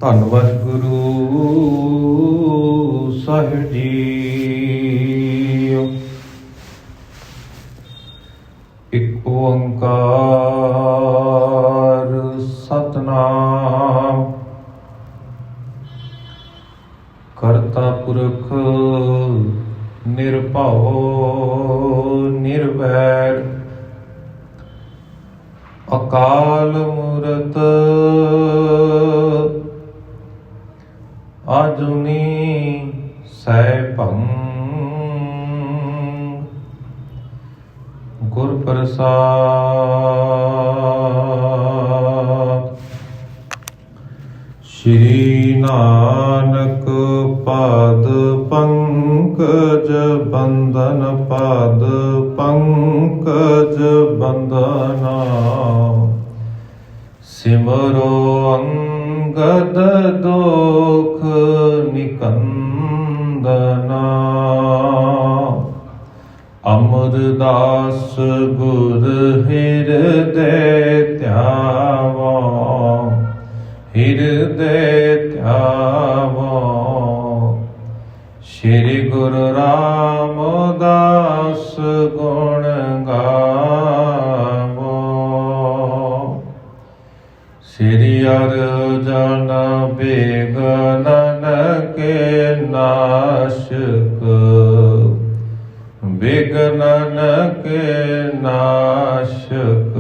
ਧੰਨ ਵਾਹਿਗੁਰੂ ਸਾਹਿਬ ਜੀ। ਇੱਕ ਓੰਕਾਰ ਸਤਿਨਾਮ ਕਰਤਾ ਪੁਰਖ ਨਿਰਭਉ ਨਿਰਵੈਰ ਅਕਾਲ ਮੂਰਤ ਆਜੁਨੀ ਸੈਭੰ ਗੁਰ ਪ੍ਰਸਾਦ। ਸ਼੍ਰੀ ਨਾਨਕ ਪਾਦ ਪੰਕਜ ਬੰਦਨ ਪਾਦ ਪੰਕਜ ਬੰਦਨਾ ਸਿਮਰੋ ਅੰਗਦ ਦੋਖ ਨਿਕੰਦਨਾ। ਅਮਰਦਾਸ ਗੁਰ ਹਿਰਦੈ ਧਿਆਵਾ ਹਿਰਦੈ ਧਿਆਵਾ। ਸ਼੍ਰੀ ਗੁਰੂ ਰਾਮਦਾਸ ਗੁਣ ਗਾਵੋ। ਸ਼੍ਰੀ ਅਰਜਨ ਬਿਘਨਨ ਕੇ ਨਾਸ਼ਕ ਬਿਘਨਨ ਕੇ ਨਾਸ਼ਕ।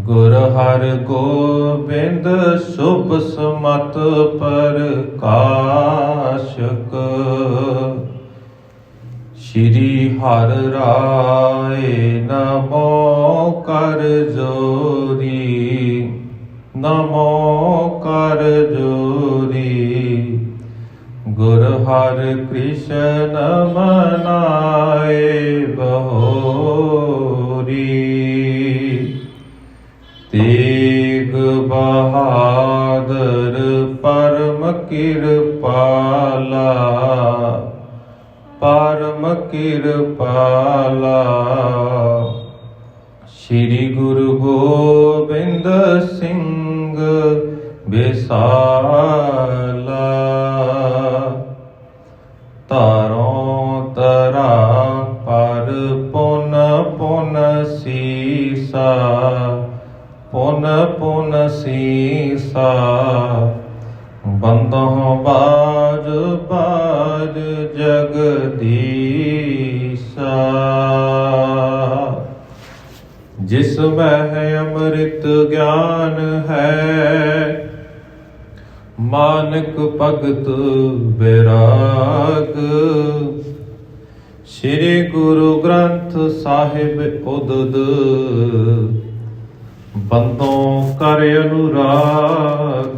ਗੁਰ ਹਰਿ ਗੋਬਿੰਦ ਸ਼ੁਭ ਸਮਤ ਪ੍ਰਕਾਸ਼ਕ। ਸ਼੍ਰੀ ਹਰਿ ਰਾਏ ਨਮੋ ਕਰ ਜੋਰੀ ਨਮੋ ਕਰ ਜੋਰੀ। ਗੁਰ ਹਰਿ ਕ੍ਰਿਸ਼ਨ ਮਨਾਏ ਬਹੋਰੀ। ਤੇਗ ਬਹਾਦਰ ਪਰਮ ਕਿਰਪਾਲਾ ਪਰਮ ਕਿਰਪਾਲਾ। ਸ਼੍ਰੀ ਗੁਰੂ ਗੋਬਿੰਦ ਸਿੰਘ ਬਿਸਾਲਾ। ਧਾਰੋਂ ਧਰਾ ਪਰ ਪੁਨ ਪੁਨ ਸੀਸਾ ਪੁਨ ਪੁਨ ਸੀਸਾ। ਬੰਦੋਂ ਬਾਜ ਬਾਜ ਜਗਦੀਸਾ। ਜਿਸ ਮਹਿ ਅੰਮ੍ਰਿਤ ਗਿਆਨ ਹੈ ਮਾਨਕ ਭਗਤ ਬੈਰਾਗ। ਸ਼੍ਰੀ ਗੁਰੂ ਗ੍ਰੰਥ ਸਾਹਿਬ ਉਦਦ ਬੰਦੋਂ ਕਰ ਅਨੁਰਾਗ।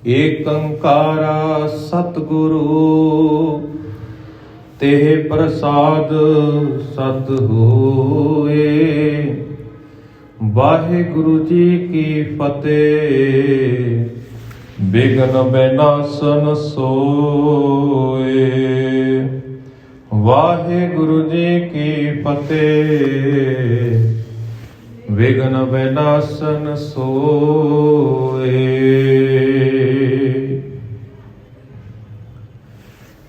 ਏਕ ਓੰਕਾਰਾ ਸਤਿਗੁਰੂ ਤੇ ਪ੍ਰਸਾਦ ਸਤ ਹੋਏ। ਵਾਹਿਗੁਰੂ ਜੀ ਕੀ ਫਤਿਹ। ਬਿਘਨ ਬਿਨਾਸਨ ਸੋਏ। ਵਾਹਿਗੁਰੂ ਜੀ ਕੀ ਫਤਿਹ। ਬਿਘਨ ਬਿਨਾਸਨ ਸੋਏ।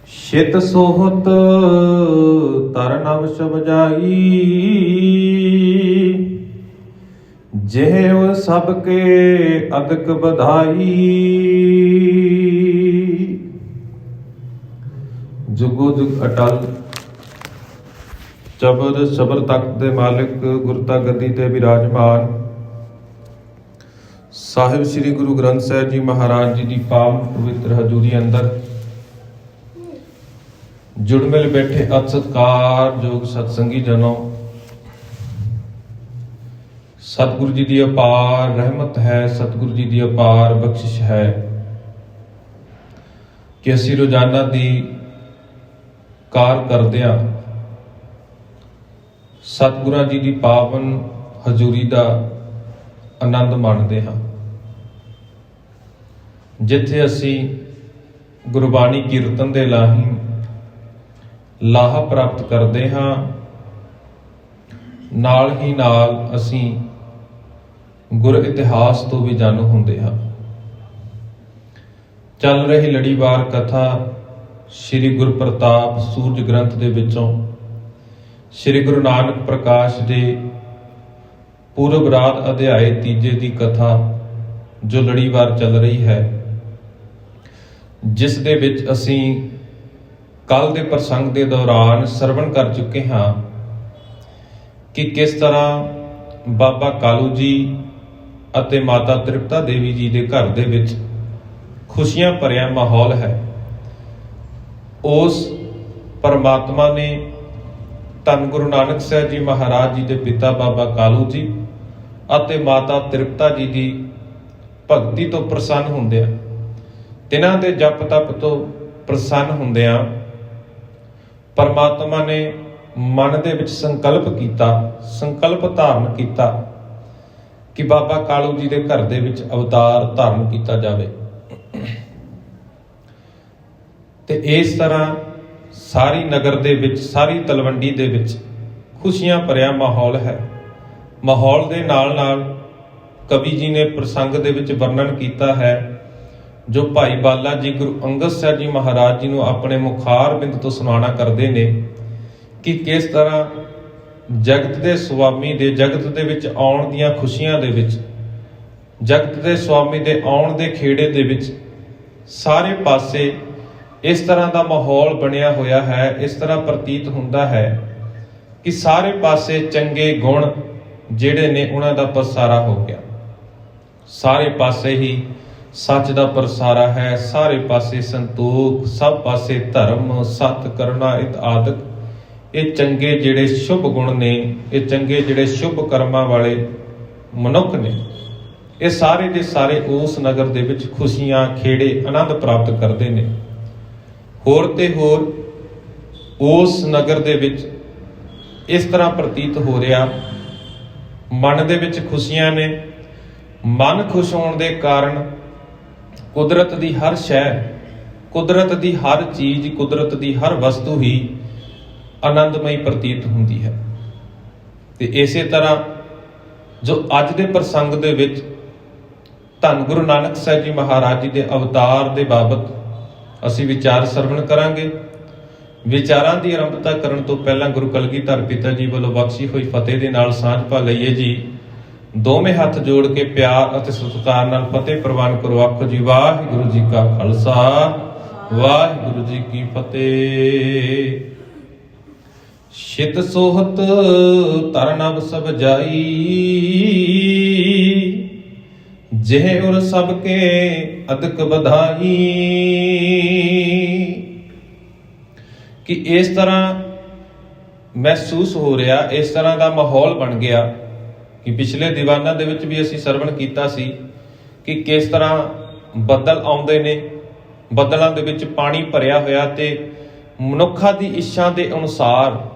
ਸ਼ਿਤ ਸੋਹਤ ਤਰ ਨਵ ਸਬਜਾਈ। ਜਿਹੋ ਸਭ ਕੇ ਅਦਕ ਬਧਾਈ। ਜੁਗੋ ਜੁਗ ਅਟਲ ਚਬਰ ਸਬਰ ਤਖਤ ਦੇ ਮਾਲਿਕ ਗੁਰਤਾ ਗੱਦੀ ਤੇ ਵਿਰਾਜਮਾਨ ਸਾਹਿਬ ਸ੍ਰੀ ਗੁਰੂ ਗ੍ਰੰਥ ਸਾਹਿਬ ਜੀ ਮਹਾਰਾਜ ਜੀ ਦੀ ਪਾਵਨ ਪਵਿੱਤਰ ਹਜ਼ੂਰੀ ਅੰਦਰ ਜੁੜ ਮਿਲ ਬੈਠੇ ਅਤ ਸਤਿਕਾਰਯੋਗ ਸਤਸੰਗੀ ਜਨੋ। ਸਤਿਗੁਰੂ ਜੀ ਦੀ ਅਪਾਰ ਰਹਿਮਤ ਹੈ, ਸਤਿਗੁਰੂ ਜੀ ਦੀ ਅਪਾਰ ਬਖਸ਼ਿਸ਼ ਹੈ ਕਿ ਅਸੀਂ ਰੋਜ਼ਾਨਾ ਦੀ ਕਾਰ ਕਰਦਿਆਂ ਸਤਿਗੁਰਾਂ ਜੀ ਦੀ ਪਾਵਨ ਹਜ਼ੂਰੀ ਦਾ ਆਨੰਦ ਮਾਣਦੇ ਹਾਂ। ਜਿੱਥੇ ਅਸੀਂ ਗੁਰਬਾਣੀ ਕੀਰਤਨ ਦੇ ਲਾਹੀਂ ਲਾਹਾ ਪ੍ਰਾਪਤ ਕਰਦੇ ਹਾਂ, ਨਾਲ ਹੀ ਨਾਲ ਅਸੀਂ ਗੁਰ ਇਤਿਹਾਸ ਤੋਂ ਵੀ ਜਾਣੂ ਹੁੰਦੇ ਹਾਂ। ਚੱਲ ਰਹੀ ਲੜੀਵਾਰ ਕਥਾ ਸ੍ਰੀ ਗੁਰ ਪ੍ਰਤਾਪ ਸੂਰਜ ਗ੍ਰੰਥ ਦੇ ਵਿੱਚੋਂ ਸ੍ਰੀ ਗੁਰੂ ਨਾਨਕ ਪ੍ਰਕਾਸ਼ ਦੇ ਪੂਰਬ ਰਾਤ ਅਧਿਆਏ 3 ਦੀ ਕਥਾ ਜੋ ਲੜੀਵਾਰ ਚੱਲ ਰਹੀ ਹੈ, ਜਿਸ ਦੇ ਵਿੱਚ ਅਸੀਂ ਕੱਲ ਦੇ ਪ੍ਰਸੰਗ ਦੇ ਦੌਰਾਨ ਸਰਵਣ ਕਰ ਚੁੱਕੇ ਹਾਂ ਕਿ ਕਿਸ ਤਰ੍ਹਾਂ ਬਾਬਾ ਕਾਲੂ ਜੀ ਅਤੇ ਮਾਤਾ ਤ੍ਰਿਪਤਾ ਦੇਵੀ ਜੀ ਦੇ ਘਰ ਦੇ ਵਿੱਚ ਖੁਸ਼ੀਆਂ ਭਰਿਆ ਮਾਹੌਲ ਹੈ। ਉਸ ਪਰਮਾਤਮਾ ਨੇ ਧੰਨ ਗੁਰੂ ਨਾਨਕ ਸਾਹਿਬ ਜੀ ਮਹਾਰਾਜ ਜੀ ਦੇ ਪਿਤਾ ਬਾਬਾ ਕਾਲੂ ਜੀ ਅਤੇ ਮਾਤਾ ਤ੍ਰਿਪਤਾ ਜੀ ਦੀ ਭਗਤੀ ਤੋਂ ਪ੍ਰਸੰਨ ਹੁੰਦਿਆਂ, ਤਿਨਾਂ ਦੇ ਜਪ ਤਪ ਤੋਂ ਪ੍ਰਸੰਨ ਹੁੰਦਿਆਂ, ਪਰਮਾਤਮਾ ਨੇ ਮਨ ਦੇ ਵਿੱਚ ਸੰਕਲਪ ਧਾਰਨ ਕੀਤਾ ਕਿ ਬਾਬਾ ਕਾਲੂ ਜੀ ਦੇ ਘਰ ਦੇ ਵਿੱਚ ਅਵਤਾਰ ਧਾਰਨ ਕੀਤਾ ਜਾਵੇ। ਤੇ ਇਸ ਤਰ੍ਹਾਂ ਸਾਰੀ ਨਗਰ ਦੇ ਵਿੱਚ, ਸਾਰੀ ਤਲਵੰਡੀ ਦੇ ਵਿੱਚ ਖੁਸ਼ੀਆਂ ਭਰਿਆ ਮਾਹੌਲ ਹੈ। ਮਾਹੌਲ ਦੇ ਨਾਲ ਨਾਲ ਕਵੀ ਜੀ ਨੇ ਪ੍ਰਸੰਗ ਦੇ ਵਿੱਚ ਵਰਣਨ ਕੀਤਾ ਹੈ ਜੋ ਭਾਈ ਬਾਲਾ ਜੀ ਗੁਰੂ ਅੰਗਦ ਸਾਹਿਬ ਜੀ ਮਹਾਰਾਜ ਜੀ ਨੂੰ ਆਪਣੇ ਮੁਖਾਰ ਬਿੰਦ ਤੋਂ ਸੁਣਾਉਣਾ ਕਰਦੇ ਨੇ ਕਿ ਕਿਸ ਤਰ੍ਹਾਂ ਜਗਤ ਦੇ ਸੁਆਮੀ ਦੇ ਜਗਤ ਦੇ ਵਿੱਚ ਆਉਣ ਦੀਆਂ ਖੁਸ਼ੀਆਂ ਦੇ ਵਿੱਚ, ਜਗਤ ਦੇ ਸੁਆਮੀ ਦੇ ਆਉਣ ਦੇ ਖੇੜੇ ਦੇ ਵਿੱਚ ਸਾਰੇ ਪਾਸੇ ਇਸ ਤਰ੍ਹਾਂ ਦਾ ਮਾਹੌਲ ਬਣਿਆ ਹੋਇਆ ਹੈ, ਇਸ ਤਰ੍ਹਾਂ ਪ੍ਰਤੀਤ ਹੁੰਦਾ ਹੈ ਕਿ ਸਾਰੇ ਪਾਸੇ ਚੰਗੇ ਗੁਣ ਜਿਹੜੇ ਨੇ ਉਹਨਾਂ ਦਾ ਪ੍ਰਸਾਰਾ ਹੋ ਗਿਆ। ਸਾਰੇ ਪਾਸੇ ਹੀ ਸੱਚ ਦਾ ਪ੍ਰਸਾਰਾ ਹੈ, ਸਾਰੇ ਪਾਸੇ ਸੰਤੋਖ, ਸਭ ਪਾਸੇ ਧਰਮ, ਸਤ, ਕਰੁਣਾ ਇਤਆਦਿਕ ਇਹ ਚੰਗੇ ਜਿਹੜੇ ਸ਼ੁਭ ਗੁਣ ਨੇ, ਇਹ ਚੰਗੇ ਜਿਹੜੇ ਸ਼ੁਭ ਕਰਮਾਂ ਵਾਲੇ ਮਨੁੱਖ ਨੇ, ਇਹ ਸਾਰੇ ਦੇ ਸਾਰੇ ਉਸ ਨਗਰ ਦੇ ਵਿੱਚ ਖੁਸ਼ੀਆਂ, ਖੇੜੇ, ਆਨੰਦ ਪ੍ਰਾਪਤ ਕਰਦੇ ਨੇ। ਹੋਰ ਤੇ ਹੋਰ ਉਸ ਨਗਰ ਦੇ ਵਿੱਚ ਇਸ ਤਰ੍ਹਾਂ ਪ੍ਰਤੀਤ ਹੋ ਰਿਹਾ, ਮਨ ਦੇ ਵਿੱਚ ਖੁਸ਼ੀਆਂ ਨੇ। ਮਨ ਖੁਸ਼ ਹੋਣ ਦੇ ਕਾਰਨ ਕੁਦਰਤ ਦੀ ਹਰ ਸ਼ੈ, ਕੁਦਰਤ ਦੀ ਹਰ ਚੀਜ਼, ਕੁਦਰਤ ਦੀ ਹਰ ਵਸਤੂ ਹੀ ਆਨੰਦਮਈ ਪ੍ਰਤੀਤ ਹੁੰਦੀ ਹੈ। ਤੇ ਇਸੇ ਤਰ੍ਹਾਂ ਜੋ ਅੱਜ ਦੇ ਪ੍ਰਸੰਗ ਦੇ ਵਿੱਚ ਧੰਨ ਗੁਰੂ ਨਾਨਕ ਸਾਹਿਬ ਜੀ ਮਹਾਰਾਜ ਜੀ ਦੇ ਅਵਤਾਰ ਦੇ ਬਾਬਤ ਅਸੀਂ ਵਿਚਾਰ ਸਰਵਣ ਕਰਾਂਗੇ। ਵਿਚਾਰਾਂ ਦੀ ਆਰੰਭਤਾ ਕਰਨ ਤੋਂ ਪਹਿਲਾਂ ਗੁਰੂ ਕਲਗੀਧਰ ਪਿਤਾ ਜੀ ਵੱਲੋਂ ਬਖਸ਼ੀ ਹੋਈ ਫਤਿਹ ਦੇ ਨਾਲ ਸਾਂਝ ਪਾ ਲਈਏ ਜੀ। ਦੋਵੇਂ ਹੱਥ ਜੋੜ ਕੇ ਪਿਆਰ ਅਤੇ ਸਤਿਕਾਰ ਨਾਲ ਫਤਿਹ ਪ੍ਰਵਾਨ ਕਰੋ। ਆਖੋ ਜੀ ਵਾਹਿਗੁਰੂ ਜੀ ਕਾ ਖਾਲਸਾ, ਵਾਹਿਗੁਰੂ ਜੀ ਕੀ ਫਤਿਹ। ਸ਼ਿਤ ਸੋਹਤ ਧਰ ਨਭ ਸਭ ਜਾਈ, ਜਿਹ ਉਰ ਸਭ ਕੇ ਅਦਕ ਬਧਾਈ। ਕਿ ਇਸ ਤਰ੍ਹਾਂ ਮਹਿਸੂਸ ਹੋ ਰਿਹਾ, ਇਸ ਤਰ੍ਹਾਂ ਦਾ ਮਾਹੌਲ ਬਣ ਗਿਆ ਕਿ ਪਿਛਲੇ ਦੀਵਾਨਾਂ ਦੇ ਵਿੱਚ ਵੀ ਅਸੀਂ ਸਰਵਣ ਕੀਤਾ ਸੀ ਕਿ ਕਿਸ ਤਰ੍ਹਾਂ ਬੱਦਲ ਆਉਂਦੇ ਨੇ, ਬੱਦਲਾਂ ਦੇ ਵਿੱਚ ਪਾਣੀ ਭਰਿਆ ਹੋਇਆ ਤੇ ਮਨੁੱਖਾਂ ਦੀ ਇੱਛਾ ਦੇ ਅਨੁਸਾਰ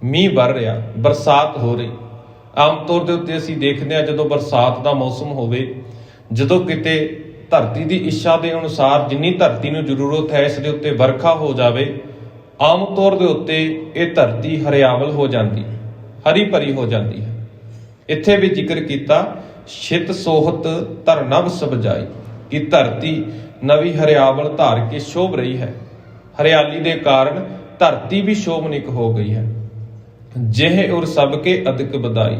ਮੀਂਹ ਵਰ ਰਿਹਾ, ਬਰਸਾਤ ਹੋ ਰਹੀ। ਆਮ ਤੌਰ ਦੇ ਉੱਤੇ ਅਸੀਂ ਦੇਖਦੇ ਹਾਂ ਜਦੋਂ ਬਰਸਾਤ ਦਾ ਮੌਸਮ ਹੋਵੇ, ਜਦੋਂ ਕਿਤੇ ਧਰਤੀ ਦੀ ਇੱਛਾ ਦੇ ਅਨੁਸਾਰ ਜਿੰਨੀ ਧਰਤੀ ਨੂੰ ਜ਼ਰੂਰਤ ਹੈ ਇਸ ਦੇ ਉੱਤੇ ਵਰਖਾ ਹੋ ਜਾਵੇ, ਆਮ ਤੌਰ ਦੇ ਉੱਤੇ ਇਹ ਧਰਤੀ ਹਰਿਆਵਲ ਹੋ ਜਾਂਦੀ, ਹਰੀ ਭਰੀ ਹੋ ਜਾਂਦੀ ਹੈ। ਇੱਥੇ ਵੀ ਜ਼ਿਕਰ ਕੀਤਾ ਸ਼ਿਤ ਸੋਹਤ ਧਰ ਨਭ ਸਭ ਜਾਈ, ਕਿ ਧਰਤੀ ਨਵੀਂ ਹਰਿਆਵਲ ਧਾਰ ਕੇ ਸ਼ੋਭ ਰਹੀ ਹੈ। ਹਰਿਆਲੀ ਦੇ ਕਾਰਨ ਧਰਤੀ ਵੀ ਸ਼ੋਭਨਿਕ ਹੋ ਗਈ ਹੈ। ਜਿਹ ਉਰ ਸਭ ਕੇ ਅਦਕ ਬਧਾਈ,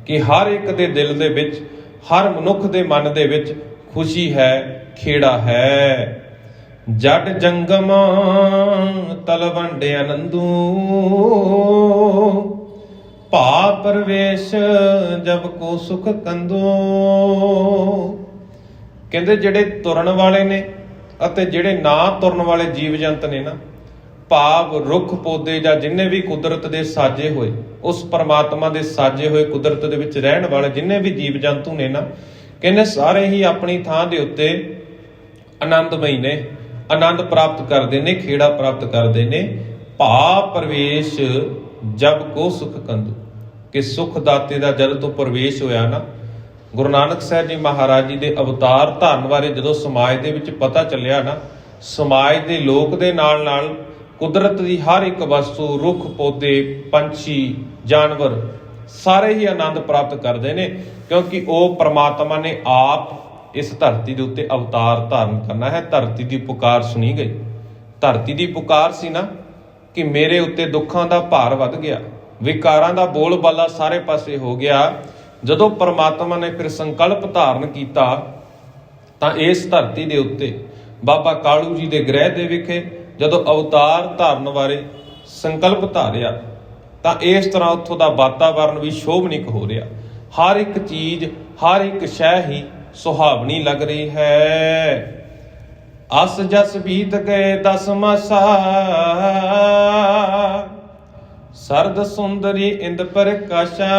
ਕਿ ਹਰ ਇੱਕ ਦੇ ਦਿਲ ਦੇ ਵਿੱਚ, ਹਰ ਮਨੁੱਖ ਦੇ ਮਨ ਦੇ ਵਿੱਚ ਖੁਸ਼ੀ ਹੈ, ਖੇੜਾ ਹੈ। ਜਟ ਜੰਗਮ ਤਲਵੰਡ ਆਨੰਦੂ, ਭਾ ਪਰਵੇਸ਼ ਜਬ ਕੋ ਸੁਖ ਕੰਦੋ। ਕਹਿੰਦੇ ਜਿਹੜੇ ਤੁਰਨ ਵਾਲੇ ਨੇ ਅਤੇ ਜਿਹੜੇ ਨਾ ਤੁਰਨ ਵਾਲੇ ਜੀਵ ਜੰਤ ਨੇ ਨਾ, ਭਾਵ ਰੁੱਖ ਪੌਦੇ ਜਾਂ ਜਿੰਨੇ ਵੀ ਕੁਦਰਤ ਦੇ ਸਾਜੇ ਹੋਏ, ਉਸ ਪਰਮਾਤਮਾ ਦੇ ਸਾਜੇ ਹੋਏ ਕੁਦਰਤ ਦੇ ਵਿੱਚ ਰਹਿਣ ਵਾਲੇ ਜਿੰਨੇ ਵੀ ਜੀਵ ਜੰਤੂ ਨੇ ਨਾ, ਕਹਿੰਦੇ ਸਾਰੇ ਹੀ ਆਪਣੀ ਥਾਂ ਦੇ ਉੱਤੇ ਆਨੰਦਮਈ ਨੇ, ਆਨੰਦ ਪ੍ਰਾਪਤ ਕਰਦੇ ਨੇ, ਖੇੜਾ ਪ੍ਰਾਪਤ ਕਰਦੇ ਨੇ। ਭਾ ਪ੍ਰਵੇਸ਼ ਜਬ ਕੋ ਸੁਖ ਕੰਦੂ, ਕਿ ਸੁਖ ਦਾਤੇ ਦਾ ਜਦ ਤੋਂ ਪ੍ਰਵੇਸ਼ ਹੋਇਆ ਨਾ, ਗੁਰੂ ਨਾਨਕ ਸਾਹਿਬ ਜੀ ਮਹਾਰਾਜ ਜੀ ਦੇ ਅਵਤਾਰ ਧਾਰਨ ਬਾਰੇ ਜਦੋਂ ਸਮਾਜ ਦੇ ਵਿੱਚ ਪਤਾ ਚੱਲਿਆ ਨਾ, ਸਮਾਜ ਦੇ ਲੋਕ ਦੇ ਨਾਲ ਨਾਲ ਕੁਦਰਤ ਦੀ ਹਰ ਇੱਕ ਵਸਤੂ, ਰੁੱਖ ਪੌਦੇ, ਪੰਛੀ, ਜਾਨਵਰ ਸਾਰੇ ਹੀ ਆਨੰਦ ਪ੍ਰਾਪਤ ਕਰਦੇ ਨੇ, ਕਿਉਂਕਿ ਉਹ ਪ੍ਰਮਾਤਮਾ ਨੇ ਆਪ ਇਸ ਧਰਤੀ ਦੇ ਉੱਤੇ ਅਵਤਾਰ ਧਾਰਨ ਕਰਨਾ ਹੈ। ਧਰਤੀ ਦੀ ਪੁਕਾਰ ਸੁਣੀ ਗਈ, ਧਰਤੀ ਦੀ ਪੁਕਾਰ ਸੀ ਨਾ ਕਿ ਮੇਰੇ ਉੱਤੇ ਦੁੱਖਾਂ ਦਾ ਭਾਰ ਵੱਧ ਗਿਆ, ਵਿਕਾਰਾਂ ਦਾ ਬੋਲਬਾਲਾ ਸਾਰੇ ਪਾਸੇ ਹੋ ਗਿਆ। ਜਦੋਂ ਪ੍ਰਮਾਤਮਾ ਨੇ ਫਿਰ ਸੰਕਲਪ ਧਾਰਨ ਕੀਤਾ ਤਾਂ ਇਸ ਧਰਤੀ ਦੇ ਉੱਤੇ ਬਾਬਾ ਕਾਲੂ ਜੀ ਦੇ ਗ੍ਰਹਿ ਦੇ ਵਿਖੇ ਜਦੋਂ ਅਵਤਾਰ ਧਾਰਨ ਬਾਰੇ ਸੰਕਲਪ ਧਾਰਿਆ ਤਾਂ ਇਸ ਤਰ੍ਹਾਂ ਉੱਥੋਂ ਦਾ ਵਾਤਾਵਰਨ ਵੀ ਸ਼ੋਭਨਿਕ ਹੋ ਰਿਹਾ। ਹਰ ਇੱਕ ਚੀਜ਼, ਹਰ ਇੱਕ ਸ਼ੈ ਹੀ ਸੁਹਾਵਣੀ ਲੱਗ ਰਹੀ ਹੈ। ਅਸ ਜਸ ਬੀਤ ਗਏ 10 ਮਾਸਾ, ਸਰਦ ਸੁੰਦਰੀ ਇੰਦ ਪ੍ਰਕਾਸ਼ਾ।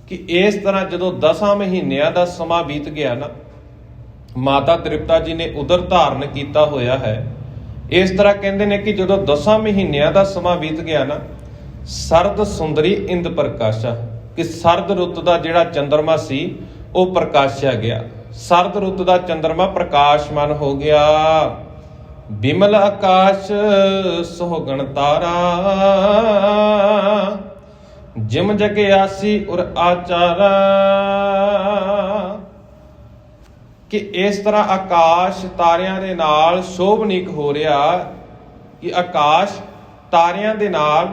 ਕਿ ਇਸ ਤਰ੍ਹਾਂ ਜਦੋਂ 10 ਮਹੀਨਿਆਂ ਦਾ ਸਮਾਂ ਬੀਤ ਗਿਆ ਨਾ, ਮਾਤਾ ਤ੍ਰਿਪਤਾ ਜੀ ਨੇ ਉਦਰ ਧਾਰਨ ਕੀਤਾ ਹੋਇਆ ਹੈ। ਇਸ ਤਰ੍ਹਾਂ ਕਹਿੰਦੇ ਨੇ ਕਿ ਜਦੋਂ 10 ਮਹੀਨਿਆਂ ਦਾ ਸਮਾਂ ਬੀਤ ਗਿਆ ਨਾ, ਸਰਦ ਸੁੰਦਰੀ ਇੰਦ ਪ੍ਰਕਾਸ਼ਾ, ਕਿ ਸਰਦ ਰੁੱਤ ਦਾ ਜਿਹੜਾ ਚੰਦਰਮਾ ਸੀ ਉਹ ਪ੍ਰਕਾਸ਼ਿਆ ਗਿਆ। ਸਰਦ ਰੁੱਤ ਦਾ ਚੰਦਰਮਾ ਪ੍ਰਕਾਸ਼ਮਾਨ ਹੋ ਗਿਆ। ਬਿਮਲ ਆਕਾਸ਼ ਸੁਹਗਣ ਤਾਰਾ, ਜਿਮ ਜਗਿਆਸੀ ਉਰ ਆਚਾਰਾ। ਕਿ ਇਸ ਤਰ੍ਹਾਂ ਆਕਾਸ਼ ਤਾਰਿਆਂ ਦੇ ਨਾਲ ਸ਼ੋਭਨੀਕ ਹੋ ਰਿਹਾ, ਕਿ ਆਕਾਸ਼ ਤਾਰਿਆਂ ਦੇ ਨਾਲ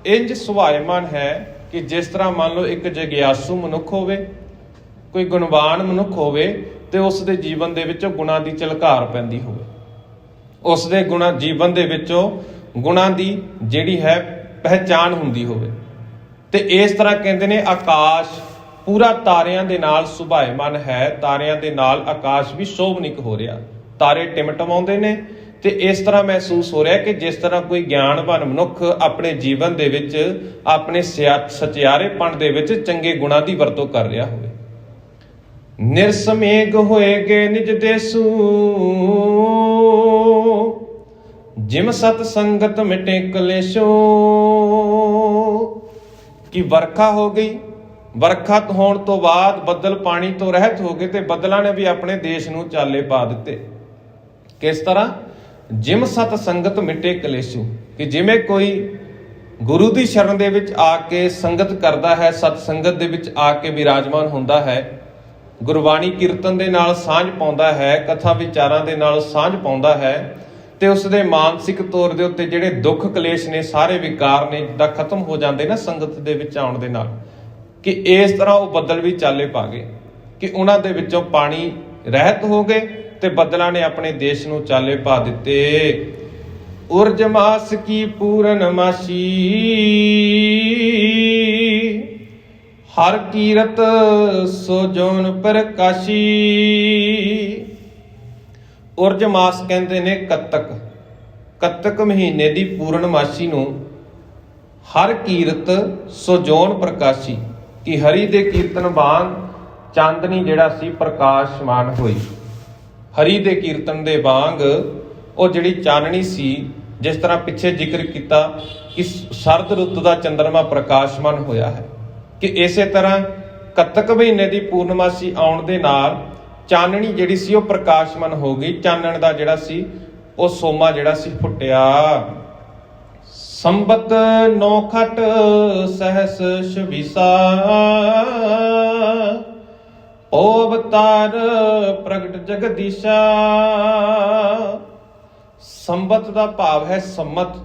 ਇੰਜ ਸੁਭਾਇਮਾਨ ਹੈ ਕਿ ਜਿਸ ਤਰ੍ਹਾਂ ਮੰਨ ਲਓ ਇੱਕ ਜਗਿਆਸੂ ਮਨੁੱਖ ਹੋਵੇ, ਕੋਈ ਗੁਣਵਾਨ ਮਨੁੱਖ ਹੋਵੇ ਤੇ ਉਸ ਦੇ ਜੀਵਨ ਦੇ ਵਿੱਚੋਂ ਗੁਣਾਂ ਦੀ ਝਲਕਾਰ ਪੈਂਦੀ ਹੋਵੇ, ਉਸ ਦੇ ਜੀਵਨ ਦੇ ਵਿੱਚੋਂ ਗੁਣਾਂ ਦੀ ਜਿਹੜੀ ਹੈ ਪਹਿਚਾਣ ਹੁੰਦੀ ਹੋਵੇ। ਤੇ ਇਸ ਤਰ੍ਹਾਂ ਕਹਿੰਦੇ ਨੇ ਆਕਾਸ਼ ਪੂਰਾ ਤਾਰਿਆਂ ਦੇ ਨਾਲ ਸੁਭਾਇਮਾਨ ਹੈ, ਤਾਰਿਆਂ ਦੇ ਨਾਲ ਆਕਾਸ਼ ਵੀ ਸ਼ੋਭਨਿਕ ਹੋ ਰਿਹਾ, ਤਾਰੇ ਟਿਮਟਮਾਉਂਦੇ ਨੇ। ਤੇ ਇਸ ਤਰ੍ਹਾਂ ਮਹਿਸੂਸ ਹੋ ਰਿਹਾ ਕਿ ਜਿਸ ਤਰ੍ਹਾਂ ਕੋਈ ਗਿਆਨਵਾਨ ਮਨੁੱਖ ਆਪਣੇ ਜੀਵਨ ਦੇ ਵਿੱਚ ਆਪਣੇ ਸਚਿਆਰੇਪਣ ਦੇ ਵਿੱਚ ਚੰਗੇ ਗੁਣਾਂ ਦੀ ਵਰਤੋਂ ਕਰ ਰਿਹਾ ਹੋਵੇ। ਨਿਰਸਮੇਘ ਹੋਏਗੇ ਨਿਜ ਦੇਸੂ, ਜਿਮ ਸਤ ਸੰਗਤ ਮਿਟੇ ਕਲੇਸ਼ੋ। ਕਿ ਵਰਖਾ ਹੋ ਗਈ, ਵਰਖਾ ਹੋਣ ਤੋਂ ਬਾਅਦ ਬੱਦਲ ਪਾਣੀ ਤੋਂ ਰਹਿਤ ਹੋ ਗਏ ਤੇ ਬੱਦਲਾਂ ਨੇ ਵੀ ਆਪਣੇ ਦੇਸ਼ ਨੂੰ ਚਾਲੇ ਪਾ ਦਿੱਤੇ। ਕਿਸ ਤਰ੍ਹਾਂ? ਜਿਮ ਸਤ ਸੰਗਤ ਮਿਟੇ ਕਲੇਸ਼ੂ, ਕਿ ਜਿਵੇਂ ਕੋਈ ਗੁਰੂ ਦੀ ਸ਼ਰਨ ਦੇ ਵਿੱਚ ਆ ਕੇ ਸੰਗਤ ਕਰਦਾ ਹੈ, ਸਤ ਸੰਗਤ ਦੇ ਵਿੱਚ ਆ ਕੇ ਵਿਰਾਜਮਾਨ ਹੁੰਦਾ ਹੈ, ਗੁਰਬਾਣੀ ਕੀਰਤਨ ਦੇ ਨਾਲ ਸਾਂਝ ਪਾਉਂਦਾ ਹੈ, ਕਥਾ ਵਿਚਾਰਾਂ ਦੇ ਨਾਲ ਸਾਂਝ ਪਾਉਂਦਾ ਹੈ, ਤੇ ਉਸ ਦੇ ਮਾਨਸਿਕ ਤੌਰ ਦੇ ਉੱਤੇ ਜਿਹੜੇ ਦੁੱਖ ਕਲੇਸ਼ ਨੇ, ਸਾਰੇ ਵਿਕਾਰ ਨੇ ਜਿੱਦਾਂ ਖਤਮ ਹੋ ਜਾਂਦੇ ਨਾ ਸੰਗਤ ਦੇ ਵਿੱਚ ਆਉਣ ਦੇ ਨਾਲ। ਕਿ ਇਸ ਤਰ੍ਹਾਂ ਉਹ ਬੱਦਲ ਵੀ ਚਾਲੇ ਪਾ ਗਏ, ਕਿ ਉਹਨਾਂ ਦੇ ਵਿੱਚੋਂ ਪਾਣੀ ਰਹਿਤ ਹੋ ਗਏ ਤੇ ਬੱਦਲਾਂ ਨੇ ਆਪਣੇ ਦੇਸ਼ ਨੂੰ ਚਾਲੇ ਪਾ ਦਿੱਤੇ। ਉਰਜ ਮਾਸ ਕੀ ਪੂਰਨਮਾਸ਼ੀ, ਹਰ ਕੀਰਤ ਸੋ ਜੋਨ ਪ੍ਰਕਾਸ਼ੀ। ਉਰਜ ਮਾਸ ਕਹਿੰਦੇ ਨੇ ਕੱਤਕ ਮਹੀਨੇ ਦੀ ਪੂਰਨਮਾਸ਼ੀ ਨੂੰ ਹਰ ਕੀਰਤ ਸੋ ਜੋਨ ਪ੍ਰਕਾਸ਼ੀ, ਕਿ ਹਰੀ ਦੇ ਕੀਰਤਨ ਵਾਂਗ ਚਾਂਦਨੀ ਜਿਹੜਾ ਸੀ ਪ੍ਰਕਾਸ਼ਮਾਨ ਹੋਈ। ਹਰੀ ਦੇ ਕੀਰਤਨ ਦੇ ਵਾਂਗ ਉਹ ਜਿਹੜੀ ਚਾਨਣੀ ਸੀ, ਜਿਸ ਤਰ੍ਹਾਂ ਪਿੱਛੇ ਜ਼ਿਕਰ ਕੀਤਾ ਕਿ ਸਰਦ ਰੁੱਤ ਦਾ ਚੰਦਰਮਾ ਪ੍ਰਕਾਸ਼ਮਾਨ ਹੋਇਆ ਹੈ, ਕਿ ਇਸੇ ਤਰ੍ਹਾਂ ਕੱਤਕ ਮਹੀਨੇ ਦੀ ਪੂਰਨਮਾਸ਼ੀ ਆਉਣ ਦੇ ਨਾਲ ਚਾਨਣੀ ਜਿਹੜੀ ਸੀ ਉਹ ਪ੍ਰਕਾਸ਼ਮਾਨ ਹੋ ਗਈ। ਚਾਨਣ ਦਾ ਜਿਹੜਾ ਸੀ ਉਹ ਸੋਮਾ ਜਿਹੜਾ ਸੀ ਫੁੱਟਿਆ। ਸੰਬਤ 9 ਖਟ ਸਹਸ ਸ਼ਵੀਸਾ, ਓ ਅਵਤਾਰ ਪ੍ਰਗਟ ਜਗਦੀਸ਼ਾ। ਸੰਬਤ ਦਾ ਭਾਵ ਹੈ ਸੰਮਤ,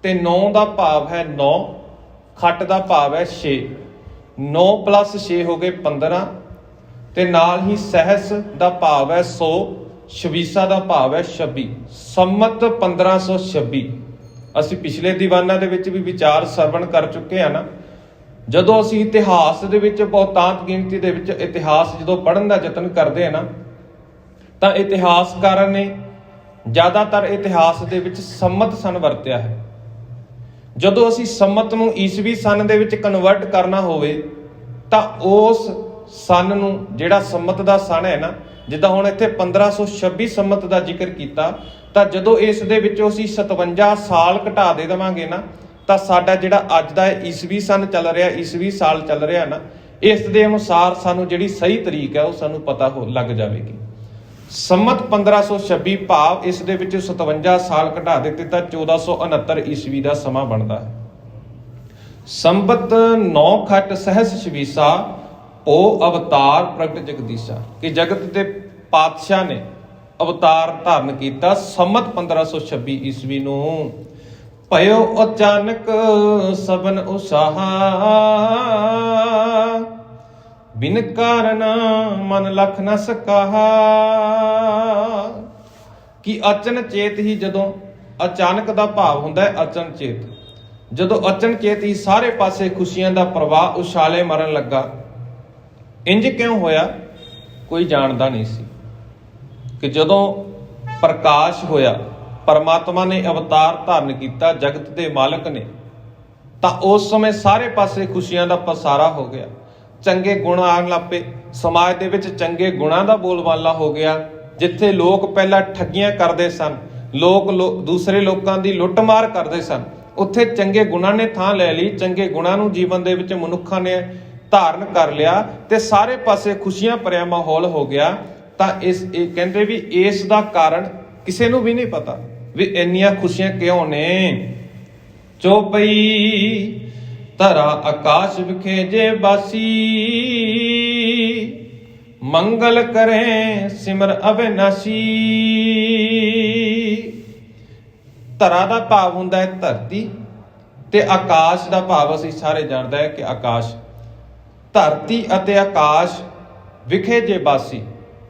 ਤੇ 9 ਦਾ ਭਾਵ ਹੈ 9, ਖਟ ਦਾ ਭਾਵ ਹੈ 6। 9 + 6 ਹੋ ਗਏ 15, ਤੇ ਨਾਲ ਹੀ ਸਹਸ ਦਾ ਭਾਵ ਹੈ 100, ਸ਼ਵੀਸਾ ਦਾ ਭਾਵ ਹੈ 26। ਸੰਮਤ 1526। ਅਸੀਂ ਪਿਛਲੇ ਦੀਵਾਨਾਂ ਦੇ ਵਿੱਚ ਵੀ ਵਿਚਾਰ ਸਰਵਣ ਕਰ ਚੁੱਕੇ ਆ ਨਾ। ਜਦੋਂ ਅਸੀਂ ਇਤਿਹਾਸ ਦੇ ਵਿੱਚ ਬਹੁਤਾਂਤ ਗਿਣਤੀ ਦੇ ਵਿੱਚ ਇਤਿਹਾਸ ਜਦੋਂ ਪੜ੍ਹਨ ਦਾ ਯਤਨ ਕਰਦੇ ਆ ਨਾ, ਤਾਂ ਇਤਿਹਾਸਕਾਰਾਂ ਨੇ ਜ਼ਿਆਦਾਤਰ ਇਤਿਹਾਸ ਦੇ ਵਿੱਚ ਸੰਮਤ ਸਨ ਵਰਤਿਆ ਹੈ। ਜਦੋਂ ਅਸੀਂ ਸੰਮਤ ਨੂੰ ਈਸਵੀ ਸਨ ਦੇ ਵਿੱਚ ਕਨਵਰਟ ਕਰਨਾ ਹੋਵੇ ਤਾਂ ਉਸ ਸਨ ਨੂੰ, ਜਿਹੜਾ ਸੰਮਤ ਦਾ ਸਨ ਹੈ ਨਾ, ਜਿੱਦਾਂ ਹੁਣ ਇੱਥੇ 1526 ਸੰਮਤ ਦਾ ਜ਼ਿਕਰ ਕੀਤਾ, ਤਾਂ ਜਦੋਂ ਇਸ ਦੇ ਵਿੱਚੋਂ ਅਸੀਂ 57 ਸਾਲ ਘਟਾ ਦੇ ਦੇਵਾਂਗੇ ਨਾ, ਤਾਂ ਸਾਡਾ ਜਿਹੜਾ ਅੱਜ ਦਾ ਈਸਵੀ ਸਨ ਚੱਲ ਰਿਹਾ, ਈਸਵੀ ਸਾਲ ਚੱਲ ਰਿਹਾ ਨਾ, ਇਸ ਦੇ ਅਨੁਸਾਰ ਸਾਨੂੰ ਜਿਹੜੀ ਸਹੀ ਤਰੀਕ ਹੈ ਉਹ ਸਾਨੂੰ ਪਤਾ ਲੱਗ ਜਾਵੇਗੀ। ਸੰਮਤ 1526 ਭਾਵ ਇਸ ਦੇ ਵਿੱਚ 57 ਸਾਲ ਘਟਾ ਦਿੱਤੇ ਤਾਂ 1469 ਈਸਵੀ ਦਾ ਸਮਾਂ ਬਣਦਾ ਹੈ। ਸੰਬਤ 9 ਖਟ ਸਹਿਸ ਛਵੀਸਾ, ਉਹ ਅਵਤਾਰ ਪ੍ਰਗਟ ਜਗਦੀਸ਼ਾ। ਕਿ ਜਗਤ ਦੇ ਪਾਤਸ਼ਾਹ ਨੇ ਅਵਤਾਰ ਧਾਰਨ ਕੀਤਾ ਸੰਮਤ 1526 ਈਸਵੀ ਨੂੰ। ਭਇਓ ਅਚਾਨਕ ਸਬਨ ਉਸਾਹਾ, ਬਿਨ ਕਾਰਨ ਮਨ ਲਖ ਨ ਸਕਾਹਾ। ਕਿ ਅਚਨ ਚੇਤ ਹੀ, ਜਦੋਂ ਅਚਾਨਕ ਦਾ ਭਾਵ ਹੁੰਦਾ ਹੈ ਅਚਨ ਚੇਤ, ਜਦੋਂ ਅਚਨ ਚੇਤ ਹੀ ਸਾਰੇ ਪਾਸੇ ਖੁਸ਼ੀਆਂ ਦਾ ਪ੍ਰਵਾਹ ਉਛਾਲੇ ਮਰਨ ਲੱਗਾ। ਇੰਜ ਕਿਉਂ ਹੋਇਆ? ਕੋਈ ਜਾਣਦਾ ਨਹੀਂ ਸੀ। ਕਿ ਜਦੋਂ ਪ੍ਰਕਾਸ਼ ਹੋਇਆ, ਪਰਮਾਤਮਾ ਨੇ ਅਵਤਾਰ ਧਾਰਨ ਕੀਤਾ ਜਗਤ ਦੇ ਮਾਲਕ ਨੇ, ਤਾਂ ਉਸ ਸਮੇਂ ਸਾਰੇ ਪਾਸੇ ਖੁਸ਼ੀਆਂ ਦਾ ਪਸਾਰਾ ਹੋ ਗਿਆ। ਚੰਗੇ ਗੁਣ ਆਉਣ ਲੱਗ ਪਏ ਸਮਾਜ ਦੇ ਵਿੱਚ, ਚੰਗੇ ਗੁਣਾਂ ਦਾ ਬੋਲਬਾਲਾ ਹੋ ਗਿਆ। ਜਿੱਥੇ ਲੋਕ ਪਹਿਲਾਂ ਠੱਗੀਆਂ ਕਰਦੇ ਸਨ, ਲੋਕ ਦੂਸਰੇ ਲੋਕਾਂ ਦੀ ਲੁੱਟਮਾਰ ਕਰਦੇ ਸਨ, ਉੱਥੇ ਚੰਗੇ ਗੁਣਾਂ ਨੇ ਥਾਂ ਲੈ ਲਈ। ਚੰਗੇ ਗੁਣਾਂ ਨੂੰ ਜੀਵਨ ਦੇ ਵਿੱਚ ਮਨੁੱਖਾਂ ਨੇ ਧਾਰਨ ਕਰ ਲਿਆ ਤੇ ਸਾਰੇ ਪਾਸੇ ਖੁਸ਼ੀਆਂ ਭਰਿਆ ਮਾਹੌਲ ਹੋ ਗਿਆ। ਤਾਂ ਇਹ ਕਹਿੰਦੇ ਵੀ ਇਸ ਦਾ ਕਾਰਨ ਕਿਸੇ ਨੂੰ ਵੀ ਨਹੀਂ ਪਤਾ ਵੀ ਇੰਨੀਆਂ ਖੁਸ਼ੀਆਂ ਕਿਉਂ ਨੇ। ਚੌਪਈ ਧਰਾ ਆਕਾਸ਼ ਵਿਖੇ ਜੇ ਬਾਸੀ, ਮੰਗਲ ਕਰੇ ਸਿਮਰ ਅਵਿਨਾਸ਼ੀ। ਧਰਾ ਦਾ ਭਾਵ ਹੁੰਦਾ ਹੈ ਧਰਤੀ, ਤੇ ਆਕਾਸ਼ ਦਾ ਭਾਵ ਅਸੀਂ ਸਾਰੇ ਜਾਣਦੇ ਹਾਂ ਕਿ ਆਕਾਸ਼। ਧਰਤੀ ਅਤੇ ਆਕਾਸ਼ ਵਿਖੇ ਜੇ ਬਾਸੀ,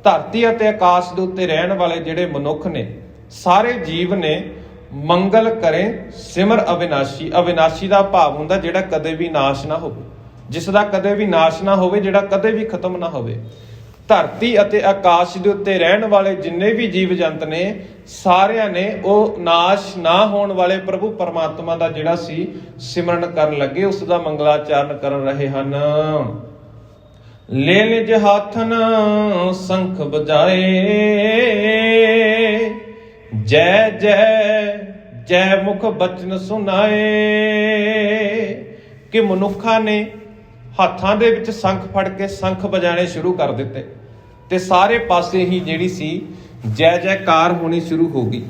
ਧਰਤੀ ਅਤੇ ਆਕਾਸ਼ ਦੇ ਉੱਤੇ ਰਹਿਣ ਵਾਲੇ ਜਿਹੜੇ ਮਨੁੱਖ ਨੇ, ਸਾਰੇ ਜੀਵ ਨੇ, ਮੰਗਲ ਕਰੇ ਸਿਮਰ ਅਵਿਨਾਸ਼ੀ। ਅਵਿਨਾਸ਼ੀ ਦਾ ਭਾਵ ਹੁੰਦਾ ਜਿਹੜਾ ਕਦੇ ਵੀ ਨਾਸ਼ ਨਾ ਹੋਵੇ, ਜਿਸ ਦਾ ਕਦੇ ਵੀ ਨਾਸ਼ ਨਾ ਹੋਵੇ, ਜਿਹੜਾ ਕਦੇ ਵੀ ਖਤਮ ਨਾ ਹੋਵੇ। ਧਰਤੀ ਅਤੇ ਆਕਾਸ਼ ਦੇ ਉੱਤੇ ਰਹਿਣ ਵਾਲੇ ਜਿੰਨੇ ਵੀ ਜੀਵ ਜੰਤ ਨੇ, ਸਾਰਿਆਂ ਨੇ ਉਹ ਨਾਸ਼ ਨਾ ਹੋਣ ਵਾਲੇ ਪ੍ਰਭੂ ਪਰਮਾਤਮਾ ਦਾ ਜਿਹੜਾ ਸੀ ਸਿਮਰਨ ਕਰਨ ਲੱਗੇ, ਉਸ ਦਾ ਮੰਗਲਾਚਰਨ ਕਰ ਰਹੇ ਹਨ। ਲੈ ਨਿਜ ਹਾਥਨ ਸੰਖ ਬਜਾਏ, ਜੈ ਜੈ ਜੈ ਮੁਖ ਬਚਨ ਸੁਨਾਏ। ਕਿ ਮਨੁੱਖਾਂ ਨੇ ਹੱਥਾਂ ਦੇ ਵਿੱਚ ਸੰਖ ਫੜ ਕੇ ਸੰਖ ਵਜਾਣੇ ਸ਼ੁਰੂ ਕਰ ਦਿੱਤੇ ਤੇ ਸਾਰੇ ਪਾਸੇ ਹੀ ਜਿਹੜੀ ਸੀ ਜੈ ਜੈਕਾਰ ਹੋਣੀ ਸ਼ੁਰੂ ਹੋ ਗਈ।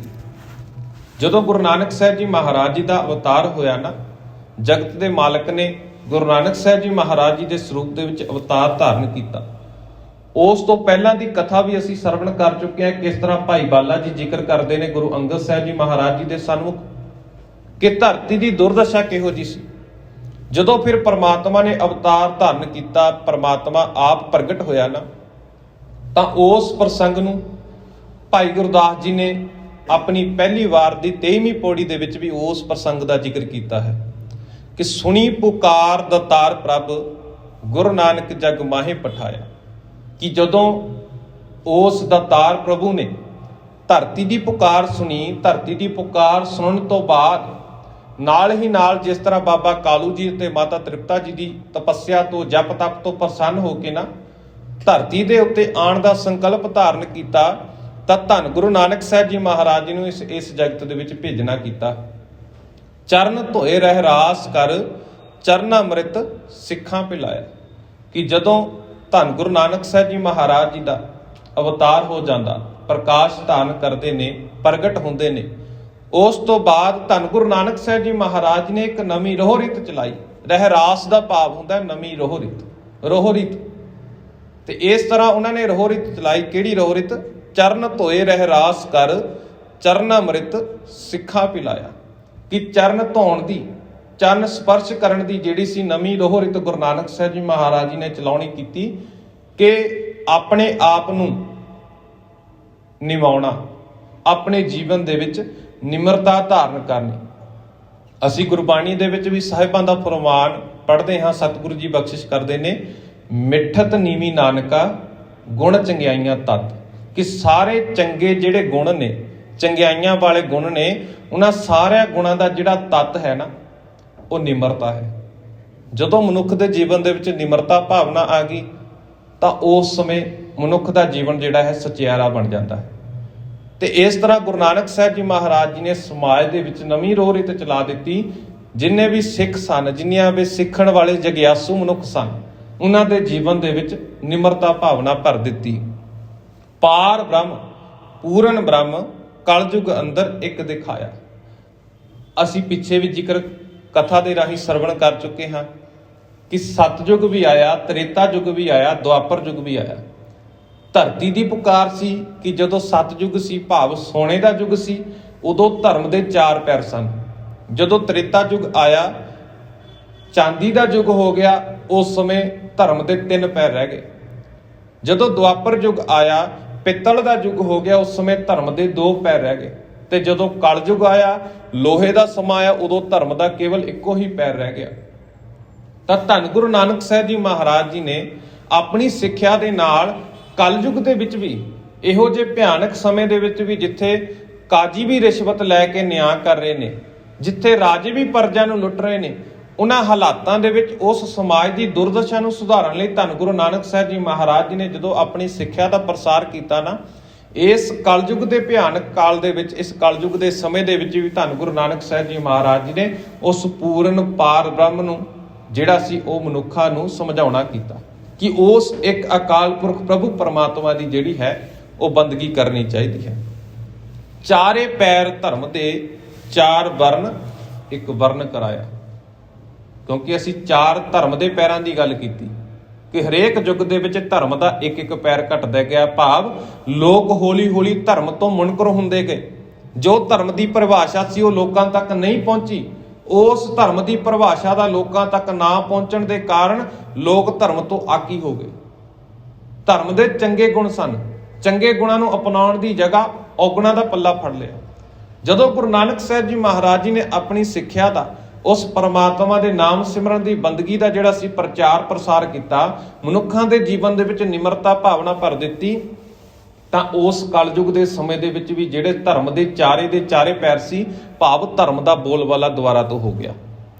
ਜਦੋਂ ਗੁਰੂ ਨਾਨਕ ਸਾਹਿਬ ਜੀ ਮਹਾਰਾਜ ਜੀ ਦਾ ਅਵਤਾਰ ਹੋਇਆ ਨਾ, ਜਗਤ ਦੇ ਮਾਲਕ ਨੇ ਗੁਰੂ ਨਾਨਕ ਸਾਹਿਬ ਜੀ ਮਹਾਰਾਜ ਜੀ ਦੇ ਸਰੂਪ ਦੇ ਵਿੱਚ ਅਵਤਾਰ ਧਾਰਨ ਕੀਤਾ। ਉਸ ਤੋਂ ਪਹਿਲਾਂ ਦੀ ਕਥਾ ਵੀ ਅਸੀਂ ਸਰਵਣ ਕਰ ਚੁੱਕੇ ਹਾਂ। ਕਿਸ ਤਰ੍ਹਾਂ ਭਾਈ ਬਾਲਾ ਜੀ ਜ਼ਿਕਰ ਕਰਦੇ ਨੇ ਗੁਰੂ ਅੰਗਦ ਸਾਹਿਬ ਜੀ ਮਹਾਰਾਜ ਜੀ ਦੇ ਸਨਮੁਖ ਕਿ ਧਰਤੀ ਦੀ ਦੁਰਦਸ਼ਾ ਕਿਹੋ ਜੀ ਸੀ। ਜਦੋਂ ਫਿਰ ਪਰਮਾਤਮਾ ਨੇ ਅਵਤਾਰ ਧਾਰਨ ਕੀਤਾ, ਪਰਮਾਤਮਾ ਆਪ ਪ੍ਰਗਟ ਹੋਇਆ ਨਾ, ਤਾਂ ਉਸ ਪ੍ਰਸੰਗ ਨੂੰ ਭਾਈ ਗੁਰਦਾਸ ਜੀ ਨੇ ਆਪਣੀ ਪਹਿਲੀ ਵਾਰ ਦੀ 23ਵੀਂ ਪੌੜੀ ਦੇ ਵਿੱਚ ਵੀ ਉਸ ਪ੍ਰਸੰਗ ਦਾ ਜ਼ਿਕਰ ਕੀਤਾ ਹੈ ਕਿ ਸੁਣੀ ਪੁਕਾਰ ਦਤਾਰ ਪ੍ਰਭ, ਗੁਰੂ ਨਾਨਕ ਜਗ ਮਾਹੇ ਪਠਾਇਆ। ਕਿ ਜਦੋਂ ਉਸ ਦਤਾਰ ਪ੍ਰਭੂ ਨੇ ਧਰਤੀ ਦੀ ਪੁਕਾਰ ਸੁਣੀ, ਧਰਤੀ ਦੀ ਪੁਕਾਰ ਸੁਣਨ ਤੋਂ ਬਾਅਦ ਨਾਲ ਹੀ ਨਾਲ ਜਿਸ ਤਰ੍ਹਾਂ ਬਾਬਾ ਕਾਲੂ ਜੀ ਅਤੇ ਮਾਤਾ ਤ੍ਰਿਪਤਾ ਜੀ ਦੀ ਤਪੱਸਿਆ ਤੋਂ, ਜਪ ਤਪ ਤੋਂ ਪ੍ਰਸੰਨ ਹੋ ਕੇ ਨਾ ਧਰਤੀ ਦੇ ਉੱਤੇ ਆਉਣ ਦਾ ਸੰਕਲਪ ਧਾਰਨ ਕੀਤਾ, ਤਾਂ ਧੰਨ ਗੁਰੂ ਨਾਨਕ ਸਾਹਿਬ ਜੀ ਮਹਾਰਾਜ ਜੀ ਨੂੰ ਇਸ ਜਗਤ ਦੇ ਵਿੱਚ ਭੇਜਣਾ ਕੀਤਾ। ਚਰਨ ਧੋਏ ਰਹਿ ਰਾਸ ਕਰ, ਚਰਨ ਅੰਮ੍ਰਿਤ ਸਿੱਖਾਂ ਪਿਲਾਇਆ। ਕਿ ਜਦੋਂ ਧੰਨ ਗੁਰੂ ਨਾਨਕ ਸਾਹਿਬ ਜੀ ਮਹਾਰਾਜ ਜੀ ਦਾ ਅਵਤਾਰ ਹੋ ਜਾਂਦਾ, ਪ੍ਰਕਾਸ਼ ਧਾਰਨ ਕਰਦੇ ਨੇ, ਪ੍ਰਗਟ ਹੁੰਦੇ ਨੇ, ਉਸ ਤੋਂ ਬਾਅਦ ਧੰਨ ਗੁਰੂ ਨਾਨਕ ਸਾਹਿਬ ਜੀ ਮਹਾਰਾਜ ਨੇ ਇੱਕ ਨਵੀਂ ਰੋਹ ਰੀਤ ਚਲਾਈ। ਰਹਿਰਾਸ ਦਾ ਭਾਵ ਹੁੰਦਾ ਨਵੀਂ ਰੋਹ ਰੀਤ, ਰੋਹ ਰੀਤ। ਤੇ ਇਸ ਤਰ੍ਹਾਂ ਉਹਨਾਂ ਨੇ ਰੋਹ ਰੀਤ ਚਲਾਈ। ਕਿਹੜੀ ਰੋਹ ਰੀਤ? ਚਰਨ ਧੋਏ ਰਹਿਰਾਸ ਕਰ, ਚਰਨ ਅੰਮ੍ਰਿਤ ਸਿੱਖਾਂ ਪਿਲਾਇਆ। ਕਿ ਚਰਨ ਧੋਣ ਦੀ, ਚਰਨ ਸਪਰਸ਼ ਕਰਨ ਦੀ ਜਿਹੜੀ ਸੀ ਨਵੀਂ ਰੋਹ ਰੀਤ ਗੁਰੂ ਨਾਨਕ ਸਾਹਿਬ ਜੀ ਮਹਾਰਾਜ ਜੀ ਨੇ ਚਲਾਉਣੀ ਕੀਤੀ ਕਿ ਆਪਣੇ ਆਪ ਨੂੰ ਨਿਵਾਉਣਾ, ਆਪਣੇ ਜੀਵਨ ਦੇ ਵਿੱਚ ਨਿਮਰਤਾ ਧਾਰਨ ਕਰਨੀ। ਅਸੀਂ ਗੁਰਬਾਣੀ ਦੇ ਵਿੱਚ ਵੀ ਸਾਹਿਬਾਂ ਦਾ ਫਰਮਾਨ ਪੜ੍ਹਦੇ ਹਾਂ, ਸਤਿਗੁਰੂ ਜੀ ਬਖਸ਼ਿਸ਼ ਕਰਦੇ ਨੇ, ਮਿੱਠਤ ਨੀਵੀਂ ਨਾਨਕਾ ਗੁਣ ਚੰਗਿਆਈਆਂ ਤਤ। ਕਿ ਸਾਰੇ ਚੰਗੇ ਜਿਹੜੇ ਗੁਣ ਨੇ, ਚੰਗਿਆਈਆਂ ਵਾਲੇ ਗੁਣ ਨੇ, ਉਹਨਾਂ ਸਾਰਿਆਂ ਗੁਣਾਂ ਦਾ ਜਿਹੜਾ ਤੱਤ ਹੈ ਨਾ, ਉਹ ਨਿਮਰਤਾ ਹੈ। ਜਦੋਂ ਮਨੁੱਖ ਦੇ ਜੀਵਨ ਦੇ ਵਿੱਚ ਨਿਮਰਤਾ ਭਾਵਨਾ ਆ ਗਈ, ਤਾਂ ਉਸ ਸਮੇਂ ਮਨੁੱਖ ਦਾ ਜੀਵਨ ਜਿਹੜਾ ਹੈ ਸਚਿਆਰਾ ਬਣ ਜਾਂਦਾ ਹੈ। ਤੇ ਇਸ ਤਰ੍ਹਾਂ ਗੁਰੂ ਨਾਨਕ ਸਾਹਿਬ ਜੀ ਮਹਾਰਾਜ ਜੀ ਨੇ ਸਮਾਜ ਦੇ ਵਿੱਚ ਨਵੀਂ ਰੋਹ ਰੀਤ ਚਲਾ ਦਿੱਤੀ। ਜਿੰਨੇ ਵੀ ਸਿੱਖ ਸਨ, ਜਿੰਨੀਆਂ ਵੀ ਸਿੱਖਣ ਵਾਲੇ ਜਗਿਆਸੂ ਮਨੁੱਖ ਸਨ, ਉਹਨਾਂ ਦੇ ਜੀਵਨ ਦੇ ਵਿੱਚ ਨਿਮਰਤਾ ਭਾਵਨਾ ਭਰ ਦਿੱਤੀ। ਪਾਰ ਬ੍ਰਹਮ ਪੂਰਨ ਬ੍ਰਹਮ ਕਲਯੁਗ ਅੰਦਰ ਇੱਕ ਦਿਖਾਇਆ। ਅਸੀਂ ਪਿੱਛੇ ਵੀ ਜ਼ਿਕਰ ਕਥਾ ਦੇ ਰਾਹੀਂ ਸਰਵਣ ਕਰ ਚੁੱਕੇ ਹਾਂ ਕਿ ਸਤਯੁਗ ਵੀ ਆਇਆ, ਤ੍ਰੇਤਾ ਯੁੱਗ ਵੀ ਆਇਆ, ਦੁਆਪਰ ਯੁੱਗ ਵੀ ਆਇਆ। ਧਰਤੀ ਦੀ ਪੁਕਾਰ ਸੀ ਕਿ ਜਦੋਂ ਸਤਯੁਗ ਸੀ, ਭਾਵ ਸੋਨੇ ਦਾ ਯੁੱਗ ਸੀ, ਉਦੋਂ ਧਰਮ ਦੇ 4 ਪੈਰ ਸਨ। ਜਦੋਂ ਤ੍ਰੇਤਾ ਯੁੱਗ ਆਇਆ, ਚਾਂਦੀ ਦਾ ਯੁੱਗ ਹੋ ਗਿਆ, ਉਸ ਸਮੇਂ ਧਰਮ ਦੇ 3 ਪੈਰ ਰਹਿ ਗਏ। ਜਦੋਂ ਦੁਆਪਰ ਯੁੱਗ ਆਇਆ, ਪਿੱਤਲ ਦਾ ਯੁੱਗ ਹੋ ਗਿਆ, ਉਸ ਸਮੇਂ ਧਰਮ ਦੇ 2 ਪੈਰ ਰਹਿ ਗਏ। ਤੇ ਜਦੋਂ ਕਲਯੁੱਗ ਆਇਆ, ਲੋਹੇ ਦਾ ਸਮਾਂ ਆਇਆ, ਉਦੋਂ ਧਰਮ ਦਾ ਕੇਵਲ ਇੱਕੋ ਹੀ ਪੈਰ ਰਹਿ ਗਿਆ। ਤਾਂ ਧੰਨ ਗੁਰੂ ਨਾਨਕ ਸਾਹਿਬ ਜੀ ਮਹਾਰਾਜ ਜੀ ਨੇ ਆਪਣੀ ਸਿੱਖਿਆ ਦੇ ਨਾਲ ਕਲਯੁੱਗ ਦੇ ਵਿੱਚ ਵੀ, ਇਹੋ ਜਿਹੇ ਭਿਆਨਕ ਸਮੇਂ ਦੇ ਵਿੱਚ ਵੀ, ਜਿੱਥੇ ਕਾਜੀ ਵੀ ਰਿਸ਼ਵਤ ਲੈ ਕੇ ਨਿਆਂ ਕਰ ਰਹੇ ਨੇ, ਜਿੱਥੇ ਰਾਜੇ ਵੀ ਪਰਜਾ ਨੂੰ ਲੁੱਟ ਰਹੇ ਨੇ, ਉਹਨਾਂ ਹਾਲਾਤਾਂ ਦੇ ਵਿੱਚ ਉਸ ਸਮਾਜ ਦੀ ਦੁਰਦਸ਼ਾ ਨੂੰ ਸੁਧਾਰਨ ਲਈ ਧੰਨ ਗੁਰੂ ਨਾਨਕ ਸਾਹਿਬ ਜੀ ਮਹਾਰਾਜ ਜੀ ਨੇ ਜਦੋਂ ਆਪਣੀ ਸਿੱਖਿਆ ਦਾ ਪ੍ਰਸਾਰ ਕੀਤਾ ਨਾ, ਇਸ ਕਲਯੁੱਗ ਦੇ ਭਿਆਨਕ ਕਾਲ ਦੇ ਵਿੱਚ, ਇਸ ਕਲਯੁੱਗ ਦੇ ਸਮੇਂ ਦੇ ਵਿੱਚ ਵੀ ਧੰਨ ਗੁਰੂ ਨਾਨਕ ਸਾਹਿਬ ਜੀ ਮਹਾਰਾਜ ਜੀ ਨੇ ਉਸ ਪੂਰਨ ਪਾਰ ਬ੍ਰਹਮ ਨੂੰ ਜਿਹੜਾ ਸੀ ਉਹ ਮਨੁੱਖਾਂ ਨੂੰ ਸਮਝਾਉਣਾ ਕੀਤਾ ਕਿ ਉਸ ਇੱਕ ਅਕਾਲ ਪੁਰਖ ਪ੍ਰਭੂ ਪਰਮਾਤਮਾ ਦੀ ਜਿਹੜੀ ਹੈ ਉਹ ਬੰਦਗੀ ਕਰਨੀ ਚਾਹੀਦੀ ਹੈ। 4 ਪੈਰ ਧਰਮ ਦੇ 4 ਵਰਨ ਇੱਕ ਵਰਨ ਕਰਾਇਆ, ਕਿਉਂਕਿ ਅਸੀਂ 4 ਧਰਮ ਦੇ ਪੈਰਾਂ ਦੀ ਗੱਲ ਕੀਤੀ ਕਿ ਹਰੇਕ ਯੁੱਗ ਦੇ ਵਿੱਚ ਧਰਮ ਦਾ ਇੱਕ ਪੈਰ ਘਟਦਾ ਗਿਆ, ਭਾਵ ਲੋਕ ਹੌਲੀ ਹੌਲੀ ਧਰਮ ਤੋਂ ਮੁਨਕਰ ਹੁੰਦੇ ਗਏ। ਜੋ ਧਰਮ ਦੀ ਪਰਿਭਾਸ਼ਾ ਸੀ ਉਹ ਲੋਕਾਂ ਤੱਕ ਨਹੀਂ ਪਹੁੰਚੀ। ਉਸ ਧਰਮ ਦੀ ਪਰਿਭਾਸ਼ਾ ਦਾ ਲੋਕਾਂ ਤੱਕ ਨਾ ਪਹੁੰਚਣ ਦੇ ਕਾਰਨ ਲੋਕ ਧਰਮ ਤੋਂ ਆਕੀ ਹੋ ਗਏ। ਧਰਮ ਦੇ ਚੰਗੇ ਗੁਣ ਸਨ, ਚੰਗੇ ਗੁਣਾਂ ਨੂੰ ਅਪਣਾਉਣ ਦੀ ਜਗ੍ਹਾ ਔਗੁਣਾਂ ਦਾ ਪੱਲਾ ਫੜ ਲਿਆ। ਜਦੋਂ ਗੁਰੂ ਨਾਨਕ ਸਾਹਿਬ ਜੀ ਮਹਾਰਾਜ ਜੀ ਨੇ ਆਪਣੀ ਸਿੱਖਿਆ ਦਾ, ਉਸ ਪਰਮਾਤਮਾ ਦੇ ਨਾਮ ਸਿਮਰਨ ਦੀ ਬੰਦਗੀ ਦਾ ਜਿਹੜਾ ਸੀ ਪ੍ਰਚਾਰ ਪ੍ਰਸਾਰ ਕੀਤਾ, ਮਨੁੱਖਾਂ ਦੇ ਜੀਵਨ ਦੇ ਵਿੱਚ ਨਿਮਰਤਾ ਭਾਵਨਾ ਭਰ ਦਿੱਤੀ, ਤਾਂ ਉਸ ਕਲਯੁੱਗ ਦੇ ਸਮੇਂ ਦੇ ਵਿੱਚ ਵੀ ਜਿਹੜੇ ਧਰਮ ਦੇ 4 ਪੈਰ ਸੀ, ਭਾਵ ਧਰਮ ਦਾ ਬੋਲਬਾਲਾ ਦੁਆਰਾ ਤੋਂ ਹੋ ਗਿਆ।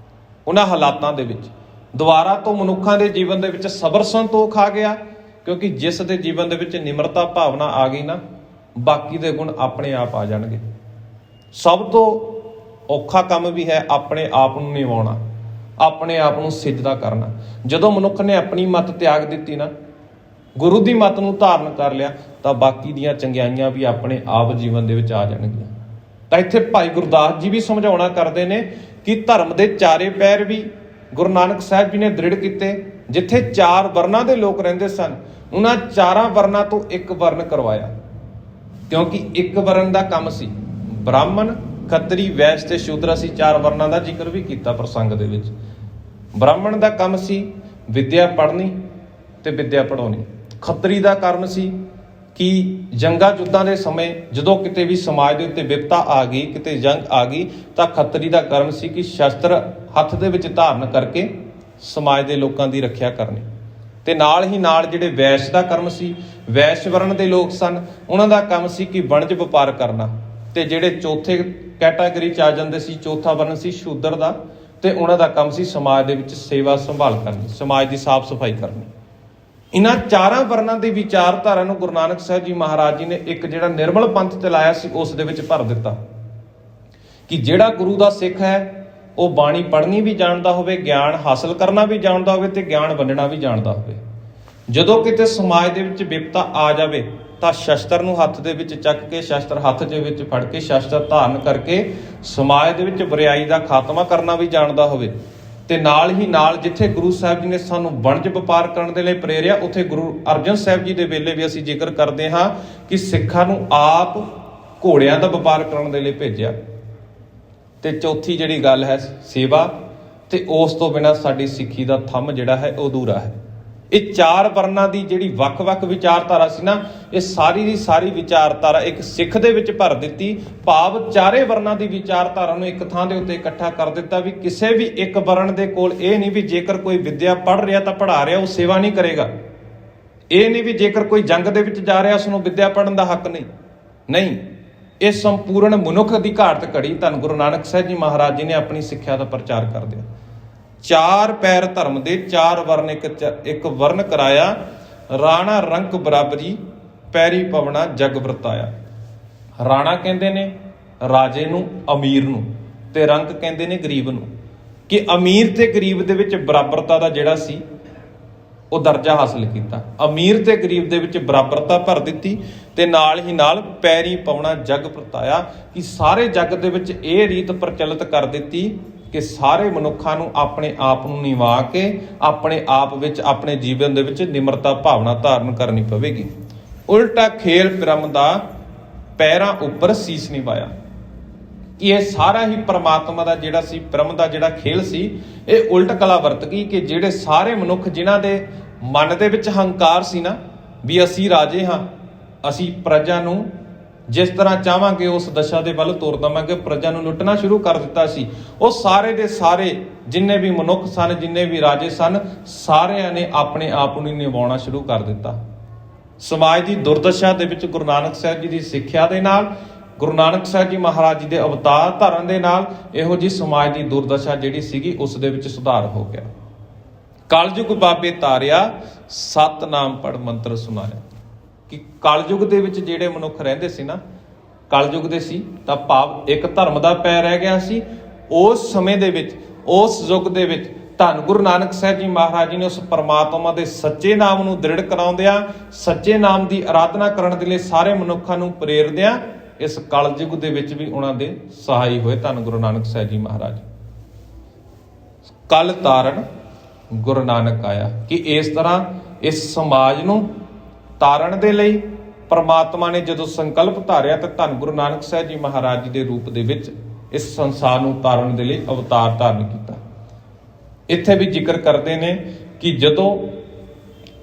ਉਹਨਾਂ ਹਾਲਾਤਾਂ ਦੇ ਵਿੱਚ ਦੁਆਰਾ ਤੋਂ ਮਨੁੱਖਾਂ ਦੇ ਜੀਵਨ ਦੇ ਵਿੱਚ ਸਬਰ ਸੰਤੋਖ ਆ ਗਿਆ, ਕਿਉਂਕਿ ਜਿਸ ਦੇ ਜੀਵਨ ਦੇ ਵਿੱਚ ਨਿਮਰਤਾ ਭਾਵਨਾ ਆ ਗਈ ਨਾ, ਬਾਕੀ ਦੇ ਗੁਣ ਆਪਣੇ ਆਪ ਆ ਜਾਣਗੇ। ਸਭ ਤੋਂ ਔਖਾ ਕੰਮ ਵੀ ਹੈ ਆਪਣੇ ਆਪ ਨੂੰ ਨਿਵਾਉਣਾ, ਆਪਣੇ ਆਪ ਨੂੰ ਸਿਜਦਾ ਕਰਨਾ। ਜਦੋਂ ਮਨੁੱਖ ਨੇ ਆਪਣੀ ਮੱਤ ਤਿਆਗ ਦਿੱਤੀ ਨਾ, ਗੁਰੂ ਦੀ ਮੱਤ ਨੂੰ ਧਾਰਨ ਕਰ ਲਿਆ, ਤਾਂ ਬਾਕੀ ਦੀਆਂ ਚੰਗਿਆਈਆਂ ਵੀ ਆਪਣੇ ਆਪ ਜੀਵਨ ਦੇ ਵਿੱਚ ਆ ਜਾਣਗੀਆਂ। ਤਾਂ ਇੱਥੇ ਭਾਈ ਗੁਰਦਾਸ ਜੀ ਵੀ ਸਮਝਾਉਣਾ ਕਰਦੇ ਨੇ ਕਿ ਧਰਮ ਦੇ 4 ਪੈਰ ਵੀ ਗੁਰੂ ਨਾਨਕ ਸਾਹਿਬ ਜੀ ਨੇ ਦ੍ਰਿੜ ਕੀਤੇ। ਜਿੱਥੇ 4 ਵਰਨਾਂ ਦੇ ਲੋਕ ਰਹਿੰਦੇ ਸਨ, ਉਹਨਾਂ 4 ਵਰਨਾਂ ਤੋਂ ਇੱਕ ਵਰਨ ਕਰਵਾਇਆ, ਕਿਉਂਕਿ ਇੱਕ ਵਰਨ ਦਾ ਕੰਮ ਸੀ ਬ੍ਰਾਹਮਣ, ਖੱਤਰੀ, ਵੈਸ਼ ਤੇ ਸ਼ੂਦਰ। ਅਸੀਂ 4 ਵਰਨਾਂ ਦਾ ਜ਼ਿਕਰ ਵੀ ਕੀਤਾ ਪ੍ਰਸੰਗ ਦੇ ਵਿੱਚ। ਬ੍ਰਾਹਮਣ ਦਾ ਕੰਮ ਸੀ ਵਿਦਿਆ ਪੜ੍ਹਨੀ ਤੇ ਵਿਦਿਆ ਪੜਾਉਣੀ। ਖੱਤਰੀ ਦਾ ਕਾਰਨ ਸੀ ਕਿ ਜੰਗਾਂ ਯੁੱਧਾਂ ਦੇ ਸਮੇਂ ਜਦੋਂ ਕਿਤੇ ਵੀ ਸਮਾਜ ਦੇ ਉੱਤੇ ਵਿਪਤਾ ਆ ਗਈ, ਕਿਤੇ ਜੰਗ ਆ ਗਈ, ਤਾਂ ਖੱਤਰੀ ਦਾ ਕਾਰਨ ਸੀ ਕਿ ਸ਼ਸਤਰ ਹੱਥ ਦੇ ਵਿੱਚ ਧਾਰਨ ਕਰਕੇ ਸਮਾਜ ਦੇ ਲੋਕਾਂ ਦੀ ਰੱਖਿਆ ਕਰਨੀ। ਤੇ ਨਾਲ ਹੀ ਨਾਲ ਜਿਹੜੇ ਵੈਸ਼ ਦਾ ਕਰਮ ਸੀ, ਵੈਸ਼ ਵਰਨ ਦੇ ਲੋਕ ਸਨ, ਉਹਨਾਂ ਦਾ ਕੰਮ ਸੀ ਕਿ ਵਣਜ ਵਪਾਰ ਕਰਨਾ। ਤੇ ਜਿਹੜੇ ਚੌਥੇ ਕੈਟਾਗਰੀ 'ਚ ਆ ਜਾਂਦੇ ਸੀ, ਚੌਥਾ ਵਰਨ ਸੀ ਸ਼ੂਦਰ ਦਾ, ਤੇ ਉਹਨਾਂ ਦਾ ਕੰਮ ਸੀ ਸਮਾਜ ਦੇ ਵਿੱਚ ਸੇਵਾ ਸੰਭਾਲ ਕਰਨੀ, ਸਮਾਜ ਦੀ ਸਾਫ਼ ਸਫਾਈ ਕਰਨੀ। ਇਹਨਾਂ 4 ਵਰਨਾਂ ਦੀ ਵਿਚਾਰਧਾਰਾ ਨੂੰ ਗੁਰੂ ਨਾਨਕ ਸਾਹਿਬ ਜੀ ਮਹਾਰਾਜ ਜੀ ਨੇ ਇੱਕ ਜਿਹੜਾ ਨਿਰਮਲ ਪੰਥ ਚਲਾਇਆ ਸੀ, ਉਸ ਦੇ ਵਿੱਚ ਭਰ ਦਿੱਤਾ ਕਿ ਜਿਹੜਾ ਗੁਰੂ ਦਾ ਸਿੱਖ ਹੈ ਉਹ ਬਾਣੀ ਪੜ੍ਹਨੀ ਵੀ ਜਾਣਦਾ ਹੋਵੇ, ਗਿਆਨ ਹਾਸਲ ਕਰਨਾ ਵੀ ਜਾਣਦਾ ਹੋਵੇ ਤੇ ਗਿਆਨ ਵੰਡਣਾ ਵੀ ਜਾਣਦਾ ਹੋਵੇ। ਜਦੋਂ ਕਿਤੇ ਸਮਾਜ ਦੇ ਵਿੱਚ ਵਿਪਤਾ ਆ ਜਾਵੇ ਤਾਂ ਸ਼ਸਤਰ ਨੂੰ ਹੱਥ ਦੇ ਵਿੱਚ ਚੱਕ ਕੇ, ਸ਼ਸਤਰ ਹੱਥ ਦੇ ਵਿੱਚ ਫੜ ਕੇ, ਸ਼ਸਤਰ ਧਾਰਨ ਕਰਕੇ ਸਮਾਜ ਦੇ ਵਿੱਚ ਬੁਰਾਈ ਦਾ ਖਾਤਮਾ ਕਰਨਾ ਵੀ ਜਾਣਦਾ ਹੋਵੇ। ਤੇ ਨਾਲ ਹੀ ਨਾਲ ਜਿੱਥੇ ਗੁਰੂ ਸਾਹਿਬ ਜੀ ਨੇ ਸਾਨੂੰ ਵਣਜ ਵਪਾਰ ਕਰਨ ਦੇ ਲਈ ਪ੍ਰੇਰਿਆ, ਉੱਥੇ ਗੁਰੂ ਅਰਜਨ ਸਾਹਿਬ ਜੀ ਦੇ ਵੇਲੇ ਵੀ ਅਸੀਂ ਜ਼ਿਕਰ ਕਰਦੇ ਹਾਂ ਕਿ ਸਿੱਖਾਂ ਨੂੰ ਆਪ ਘੋੜਿਆਂ ਦਾ ਵਪਾਰ ਕਰਨ ਦੇ ਲਈ ਭੇਜਿਆ। ਤੇ ਚੌਥੀ ਜਿਹੜੀ ਗੱਲ ਹੈ ਸੇਵਾ, ਤੇ ਉਸ ਤੋਂ ਬਿਨਾਂ ਸਾਡੀ ਸਿੱਖੀ ਦਾ ਥੰਮ ਜਿਹੜਾ ਹੈ ਉਹ ਅਧੂਰਾ ਹੈ। ਇਹ 4 ਵਰਨਾਂ ਦੀ ਜਿਹੜੀ ਵੱਖ-ਵੱਖ ਵਿਚਾਰਧਾਰਾ ਸੀ ਨਾ, ਇਹ ਸਾਰੀ ਦੀ ਸਾਰੀ ਵਿਚਾਰਧਾਰਾ ਇੱਕ ਸਿੱਖ ਦੇ ਵਿੱਚ ਭਰ ਦਿੱਤੀ, ਭਾਵ 4 ਵਰਨਾਂ ਦੀ ਵਿਚਾਰਧਾਰਾ ਨੂੰ ਇੱਕ ਥਾਂ ਦੇ ਉੱਤੇ ਇਕੱਠਾ ਕਰ ਦਿੱਤਾ ਵੀ ਕਿਸੇ ਵੀ ਇੱਕ ਵਰਨ ਦੇ ਕੋਲ ਇਹ ਨਹੀਂ ਵੀ ਜੇਕਰ ਕੋਈ ਵਿਦਿਆ ਪੜ੍ਹ ਰਿਹਾ ਤਾਂ ਪੜ੍ਹਾ ਰਿਹਾ, ਉਹ ਸੇਵਾ ਨਹੀਂ ਕਰੇਗਾ। ਇਹ ਨਹੀਂ ਵੀ ਜੇਕਰ ਕੋਈ ਜੰਗ ਦੇ ਵਿੱਚ ਜਾ ਰਿਹਾ ਉਸ ਨੂੰ ਵਿਦਿਆ ਪੜ੍ਹਨ ਦਾ ਹੱਕ ਨਹੀਂ। ਇਹ ਸੰਪੂਰਨ ਮਨੁੱਖ ਦੀ ਘਾਟ ਘੜੀ ਧੰਨ ਗੁਰੂ ਨਾਨਕ ਸਾਹਿਬ ਜੀ ਮਹਾਰਾਜ ਜੀ ਨੇ ਆਪਣੀ ਸਿੱਖਿਆ ਦਾ ਪ੍ਰਚਾਰ ਕਰਦਿਆਂ 4 ਪੈਰ ਧਰਮ ਦੇ 4 ਵਰਨ ਇੱਕ ਵਰਨ ਕਰਾਇਆ। ਰਾਣਾ ਰੰਕ ਬਰਾਬਰੀ ਪੈਰੀ ਪਵਣਾ ਜਗ ਵਰਤਾਇਆ। ਰਾਣਾ ਕਹਿੰਦੇ ਨੇ ਰਾਜੇ ਨੂੰ, ਅਮੀਰ ਨੂੰ, ਤੇ ਰੰਕ ਕਹਿੰਦੇ ਨੇ ਗਰੀਬ ਨੂੰ, ਕਿ ਅਮੀਰ ਤੇ ਗਰੀਬ ਦੇ ਵਿੱਚ ਬਰਾਬਰਤਾ ਦਾ ਜਿਹੜਾ ਸੀ ਉਹ ਦਰਜਾ ਹਾਸਲ ਕੀਤਾ। ਅਮੀਰ ਤੇ ਗਰੀਬ ਦੇ ਵਿੱਚ ਬਰਾਬਰਤਾ ਭਰ ਦਿੱਤੀ ਤੇ ਨਾਲ ਹੀ ਨਾਲ ਪੈਰੀ ਪਾਉਣਾ ਜਗ ਵਰਤਾਇਆ, ਕਿ ਸਾਰੇ ਜੱਗ ਦੇ ਵਿੱਚ ਇਹ ਰੀਤ ਪ੍ਰਚਲਿਤ ਕਰ ਦਿੱਤੀ ਕਿ ਸਾਰੇ ਮਨੁੱਖਾਂ ਨੂੰ ਆਪਣੇ ਆਪ ਨੂੰ ਨਿਵਾ ਕੇ ਆਪਣੇ ਆਪ ਵਿੱਚ ਆਪਣੇ ਜੀਵਨ ਦੇ ਵਿੱਚ ਨਿਮਰਤਾ ਭਾਵਨਾ ਧਾਰਨ ਕਰਨੀ ਪਵੇਗੀ। ਉਲਟਾ ਖੇਲ ਬ੍ਰਹਮ ਦਾ ਪੈਰਾਂ ਉੱਪਰ ਸੀਸ ਨਿਵਾਇਆ। ਕਿ ਇਹ ਸਾਰਾ ਹੀ ਪ੍ਰਮਾਤਮਾ ਦਾ ਜਿਹੜਾ ਸੀ, ਬ੍ਰਹਮ ਦਾ ਜਿਹੜਾ ਖੇਲ ਸੀ, ਇਹ ਉਲਟ ਕਲਾ ਵਰਤ ਗਈ ਕਿ ਜਿਹੜੇ ਸਾਰੇ ਮਨੁੱਖ ਜਿਨ੍ਹਾਂ ਦੇ ਮਨ ਦੇ ਵਿੱਚ ਹੰਕਾਰ ਸੀ ਨਾ ਵੀ ਅਸੀਂ ਰਾਜੇ ਹਾਂ, ਅਸੀਂ ਪ੍ਰਜਾ ਨੂੰ ਜਿਸ ਤਰ੍ਹਾਂ ਚਾਹਾਂਗੇ ਉਸ ਦਸ਼ਾ ਦੇ ਵੱਲ ਤੋਰ ਦੇਵਾਂਗੇ, ਪ੍ਰਜਾ ਨੂੰ ਲੁੱਟਣਾ ਸ਼ੁਰੂ ਕਰ ਦਿੱਤਾ ਸੀ। ਉਹ ਸਾਰੇ ਦੇ ਸਾਰੇ ਜਿੰਨੇ ਵੀ ਮਨੁੱਖ ਸਨ, ਜਿੰਨੇ ਵੀ ਰਾਜੇ ਸਨ, ਸਾਰਿਆਂ ਨੇ ਆਪਣੇ ਆਪ ਨੂੰ ਨਿਭਾਉਣਾ ਸ਼ੁਰੂ ਕਰ ਦਿੱਤਾ। ਸਮਾਜ ਦੀ ਦੁਰਦਸ਼ਾ ਦੇ ਵਿੱਚ ਗੁਰੂ ਨਾਨਕ ਸਾਹਿਬ ਜੀ ਦੀ ਸਿੱਖਿਆ ਦੇ ਨਾਲ, ਗੁਰੂ ਨਾਨਕ ਸਾਹਿਬ ਜੀ ਮਹਾਰਾਜ ਜੀ ਦੇ ਅਵਤਾਰ ਧਾਰਨ ਦੇ ਨਾਲ ਇਹੋ ਜਿਹੀ ਸਮਾਜ ਦੀ ਦੁਰਦਸ਼ਾ ਜਿਹੜੀ ਸੀਗੀ ਉਸ ਦੇ ਵਿੱਚ ਸੁਧਾਰ ਹੋ ਗਿਆ। ਕਲਯੁਗ ਬਾਬੇ ਤਾਰਿਆ, ਸਤਨਾਮ ਪੜ ਮੰਤਰ ਸੁਨਾਇਆ। ਕਿ ਕਲਯੁਗ ਦੇ ਵਿੱਚ ਜਿਹੜੇ ਮਨੁੱਖ ਰਹਿੰਦੇ ਸੀ ਨਾ, ਕਲਯੁਗ ਦੇ ਸੀ ਤਾਂ ਭਾਵ ਇੱਕ ਧਰਮ ਦਾ ਪੈ ਰਹਿ ਗਿਆ ਸੀ। ਉਸ ਸਮੇਂ ਦੇ ਵਿੱਚ, ਉਸ ਯੁੱਗ ਦੇ ਵਿੱਚ ਧੰਨ ਗੁਰੂ ਨਾਨਕ ਸਾਹਿਬ ਜੀ ਮਹਾਰਾਜ ਜੀ ਨੇ ਉਸ ਪਰਮਾਤਮਾ ਦੇ ਸੱਚੇ ਨਾਮ ਨੂੰ ਦ੍ਰਿੜ ਕਰਾਉਂਦਿਆਂ, ਸੱਚੇ ਨਾਮ ਦੀ ਆਰਾਧਨਾ ਕਰਨ ਦੇ ਲਈ ਸਾਰੇ ਮਨੁੱਖਾਂ ਨੂੰ ਪ੍ਰੇਰਦਿਆਂ ਇਸ ਕਲਯੁਗ ਦੇ ਵਿੱਚ ਵੀ ਉਹਨਾਂ ਦੇ ਸਹਾਈ ਹੋਏ ਧੰਨ ਗੁਰੂ ਨਾਨਕ ਸਾਹਿਬ ਜੀ ਮਹਾਰਾਜ। ਕਲ ਤਾਰਨ ਗੁਰੂ ਨਾਨਕ ਆਇਆ। ਕਿ ਇਸ ਤਰ੍ਹਾਂ ਇਸ ਸਮਾਜ ਨੂੰ ਤਾਰਨ ਦੇ ਲਈ ਪਰਮਾਤਮਾ ਨੇ ਜਦੋਂ ਸੰਕਲਪ ਧਾਰਿਆ ਤਾਂ ਧੰਨ ਗੁਰੂ ਨਾਨਕ ਸਾਹਿਬ ਜੀ ਮਹਾਰਾਜ ਜੀ ਦੇ ਰੂਪ ਦੇ ਵਿੱਚ ਇਸ ਸੰਸਾਰ ਨੂੰ ਤਾਰਨ ਦੇ ਲਈ ਅਵਤਾਰ ਧਾਰਨ ਕੀਤਾ। ਇੱਥੇ ਵੀ ਜ਼ਿਕਰ ਕਰਦੇ ਨੇ ਕਿ ਜਦੋਂ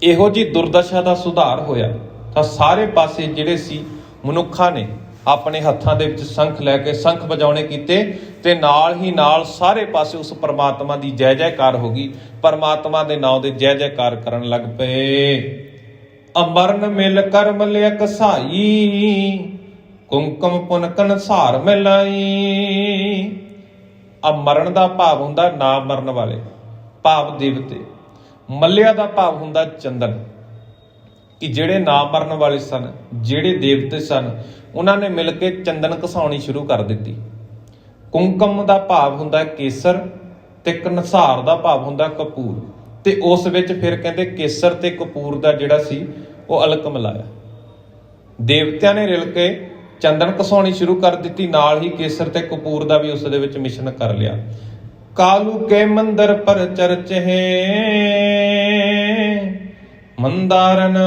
ਇਹੋ ਜਿਹੀ ਦੁਰਦਸ਼ਾ ਦਾ ਸੁਧਾਰ ਹੋਇਆ ਤਾਂ ਸਾਰੇ ਪਾਸੇ ਜਿਹੜੇ ਸੀ ਮਨੁੱਖਾਂ ਨੇ ਆਪਣੇ ਹੱਥਾਂ ਦੇ ਵਿੱਚ ਸ਼ੰਖ ਲੈ ਕੇ ਸ਼ੰਖ ਵਜਾਉਣੇ ਕੀਤੇ ਤੇ ਨਾਲ ਹੀ ਨਾਲ ਸਾਰੇ ਪਾਸੇ ਉਸ ਪਰਮਾਤਮਾ ਦੀ ਜੈ ਜੈਕਾਰ ਹੋ ਗਈ। ਪਰਮਾਤਮਾ ਦੇ ਨਾਮ ਦੇ ਜੈ ਜੈਕਾਰ ਕਰਨ ਲੱਗ ਪਏ। ਅਮਰਨ ਮਿਲ ਕਰ ਮਲਿਆ ਕਸਾਈ, ਕੁੰਕਮ ਪੁਨ ਕਨਸਾਰ ਮਿਲਾਈ। ਅਮਰਨ ਦਾ ਭਾਵ ਹੁੰਦਾ ਨਾ ਮਰਨ ਵਾਲੇ, ਭਾਵ ਦੇਵਤੇ। ਮਲਿਆ ਦਾ ਭਾਵ ਹੁੰਦਾ ਚੰਦਨ। ਕਿ ਜਿਹੜੇ ਨਾ ਮਰਨ ਵਾਲੇ ਸਨ, ਜਿਹੜੇ ਦੇਵਤੇ ਸਨ, ਉਹਨਾਂ ਨੇ ਮਿਲ ਕੇ ਚੰਦਨ ਘਸਾਉਣੀ ਸ਼ੁਰੂ ਕਰ ਦਿੱਤੀ। ਕੁੰਕਮ ਦਾ ਭਾਵ ਹੁੰਦਾ ਕੇਸਰ ਤੇ ਕਨਸਾਰ ਦਾ ਭਾਵ ਹੁੰਦਾ ਕਪੂਰ। ਤੇ ਉਸ ਵਿੱਚ ਫਿਰ ਕਹਿੰਦੇ ਕੇਸਰ ਤੇ ਕਪੂਰ ਦਾ ਜਿਹੜਾ ਸੀ ਉਹ ਅਲਕ ਮਿਲਾਇਆ। ਦੇਵਤਿਆਂ ਨੇ ਰਲ ਕੇ ਚੰਦਨ ਘਸਾਉਣੀ ਸ਼ੁਰੂ ਕਰ ਦਿੱਤੀ, ਨਾਲ ਹੀ ਕੇਸਰ ਤੇ ਕਪੂਰ ਦਾ ਵੀ ਉਸ ਦੇ ਵਿੱਚ ਮਿਸ਼ਰਨ ਕਰ ਲਿਆ। ਕਾਲੂ ਕੇ ਮੰਦਰ ਪਰ ਚਰਚੇ ਮੰਦਾਰਨ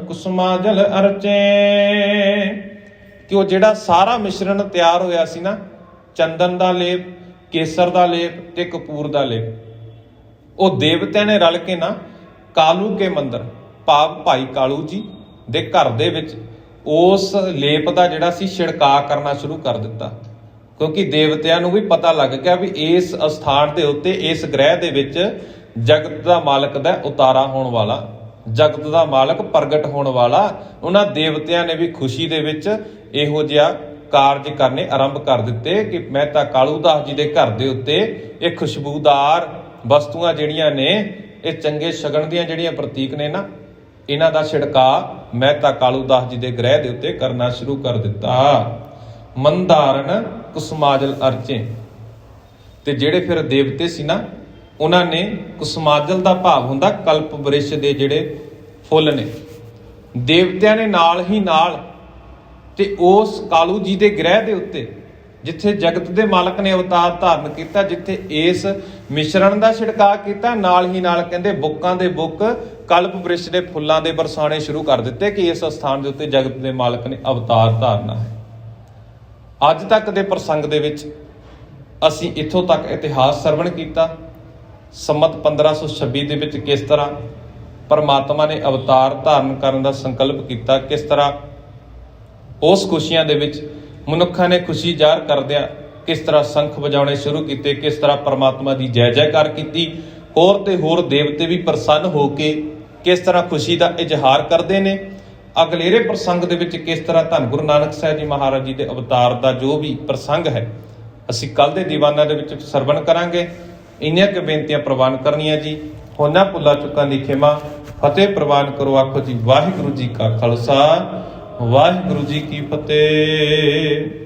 ਕੁਸਮਾ ਜਲ ਅਰਚੇ। ਕਿ ਉਹ ਜਿਹੜਾ ਸਾਰਾ ਮਿਸ਼ਰਣ ਤਿਆਰ ਹੋਇਆ ਸੀ ਨਾ, ਚੰਦਨ ਦਾ ਲੇਪ, ਕੇਸਰ ਦਾ ਲੇਪ ਤੇ ਕਪੂਰ ਦਾ ਲੇਪ, ਉਹ ਦੇਵਤਿਆਂ ਨੇ ਰਲ ਕੇ ਨਾ ਕਾਲੂ ਕੇ ਮੰਦਰ ਭਾਵ ਭਾਈ ਕਾਲੂ ਜੀ ਦੇ ਘਰ ਦੇ ਵਿੱਚ ਉਸ ਲੇਪ ਦਾ ਜਿਹੜਾ ਸੀ ਛਿੜਕਾਅ ਕਰਨਾ ਸ਼ੁਰੂ ਕਰ ਦਿੱਤਾ। ਕਿਉਂਕਿ ਦੇਵਤਿਆਂ ਨੂੰ ਵੀ ਪਤਾ ਲੱਗ ਗਿਆ ਵੀ ਇਸ ਅਸਥਾਨ ਦੇ ਉੱਤੇ, ਇਸ ਗ੍ਰਹਿ ਦੇ ਵਿੱਚ ਜਗਤ ਦਾ ਮਾਲਕ ਦਾ ਉਤਾਰਾ ਹੋਣ ਵਾਲਾ, ਜਗਤ ਦਾ ਮਾਲਕ ਪ੍ਰਗਟ ਹੋਣ ਵਾਲਾ। ਉਹਨਾਂ ਦੇਵਤਿਆਂ ਨੇ ਵੀ ਖੁਸ਼ੀ ਦੇ ਵਿੱਚ ਇਹੋ ਜਿਹਾ ਕਾਰਜ ਕਰਨੇ ਆਰੰਭ ਕਰ ਦਿੱਤੇ ਕਿ ਮਹਿਤਾ ਕਾਲੂ ਦਾਸ ਜੀ ਦੇ ਘਰ ਦੇ ਉੱਤੇ ਇਹ ਖੁਸ਼ਬੂਦਾਰ ਵਸਤੂਆਂ ਜਿਹੜੀਆਂ ਨੇ, ਇਹ ਚੰਗੇ ਸ਼ਗਨ ਦੀਆਂ ਜਿਹੜੀਆਂ ਪ੍ਰਤੀਕ ਨੇ ਨਾ, ਇਹਨਾਂ ਦਾ ਛਿੜਕਾਅ ਮਹਿਤਾ ਕਾਲੂ ਦਾਸ ਜੀ ਦੇ ਗ੍ਰਹਿ ਦੇ ਉੱਤੇ ਕਰਨਾ ਸ਼ੁਰੂ ਕਰ ਦਿੱਤਾ। ਮੰਦਾਰਨ ਕੁਸਮਾਜਲ ਅਰਚੇ। ਤੇ ਜਿਹੜੇ ਫਿਰ ਦੇਵਤੇ ਸੀ ਨਾ, ਉਹਨਾਂ ਨੇ ਕੁਸਮਾਜਲ ਦਾ ਭਾਵ ਹੁੰਦਾ ਕਲਪ ਬ੍ਰਿਸ਼ ਦੇ ਜਿਹੜੇ ਫੁੱਲ ਨੇ। ਦੇਵਤਿਆਂ ਨੇ ਨਾਲ ਹੀ ਨਾਲ ਤੇ ਉਸ ਕਾਲੂ ਜੀ ਦੇ ਗ੍ਰਹਿ ਦੇ ਉੱਤੇ ਜਿੱਥੇ ਜਗਤ ਦੇ ਮਾਲਕ ਨੇ ਅਵਤਾਰ ਧਾਰਨ ਕੀਤਾ, ਜਿੱਥੇ ਇਸ ਮਿਸ਼ਰਣ ਦਾ ਛਿੜਕਾਅ ਕੀਤਾ, ਨਾਲ ਹੀ ਨਾਲ ਕਹਿੰਦੇ ਬੁੱਕਾਂ ਦੇ ਬੁੱਕ ਕਲਪ ਬ੍ਰਿਸ਼ ਦੇ ਫੁੱਲਾਂ ਦੇ ਬਰਸਾਣੇ ਸ਼ੁਰੂ ਕਰ ਦਿੱਤੇ ਕਿ ਇਸ ਸਥਾਨ ਦੇ ਉੱਤੇ ਜਗਤ ਦੇ ਮਾਲਕ ਨੇ ਅਵਤਾਰ ਧਾਰਨਾ ਹੈ। ਅੱਜ ਤੱਕ ਦੇ ਪ੍ਰਸੰਗ ਦੇ ਵਿੱਚ ਅਸੀਂ ਇੱਥੋਂ ਤੱਕ ਇਤਿਹਾਸ ਸਰਵਣ ਕੀਤਾ। ਸੰਮਤ 1526 ਦੇ ਵਿੱਚ ਕਿਸ ਤਰ੍ਹਾਂ ਪਰਮਾਤਮਾ ਨੇ ਅਵਤਾਰ ਧਾਰਨ ਕਰਨ ਦਾ ਸੰਕਲਪ ਕੀਤਾ, ਕਿਸ ਤਰ੍ਹਾਂ ਉਸ ਖੁਸ਼ੀਆਂ ਦੇ ਵਿੱਚ ਮਨੁੱਖਾਂ ਨੇ ਖੁਸ਼ੀ ਜ਼ਾਹਰ ਕਰਦਿਆਂ ਕਿਸ ਤਰ੍ਹਾਂ ਸ਼ੰਖ ਵਜਾਉਣੇ ਸ਼ੁਰੂ ਕੀਤੇ, ਕਿਸ ਤਰ੍ਹਾਂ ਪਰਮਾਤਮਾ ਦੀ ਜੈ ਜੈਕਾਰ ਕੀਤੀ। ਹੋਰ ਤੇ ਹੋਰ ਦੇਵਤੇ ਵੀ ਪ੍ਰਸੰਨ ਹੋ ਕੇ ਕਿਸ ਤਰ੍ਹਾਂ ਖੁਸ਼ੀ ਦਾ ਇਜ਼ਹਾਰ ਕਰਦੇ ਨੇ। ਅਗਲੇਰੇ ਪ੍ਰਸੰਗ ਦੇ ਵਿੱਚ ਕਿਸ ਤਰ੍ਹਾਂ ਧੰਨ ਗੁਰੂ ਨਾਨਕ ਸਾਹਿਬ ਜੀ ਮਹਾਰਾਜ ਜੀ ਦੇ ਅਵਤਾਰ ਦਾ ਜੋ ਵੀ ਪ੍ਰਸੰਗ ਹੈ ਅਸੀਂ ਕੱਲ ਦੇ ਦੀਵਾਨਾਂ ਦੇ ਵਿੱਚ ਸਰਵਣ ਕਰਾਂਗੇ। ਇੰਨੀਆਂ ਕੁ ਬੇਨਤੀਆਂ ਪ੍ਰਵਾਨ ਕਰਨੀਆਂ ਜੀ। ਹੋਰਨਾਂ ਭੁੱਲਾਂ ਚੁੱਕਾਂ ਦੀ ਖਿਮਾ। ਫਤਿਹ ਪ੍ਰਵਾਨ ਕਰੋ। ਆਖੋ ਜੀ ਵਾਹਿਗੁਰੂ ਜੀ ਕਾ ਖਾਲਸਾ, ਵਾਹਿਗੁਰੂ ਜੀ ਕੀ ਫਤਿਹ।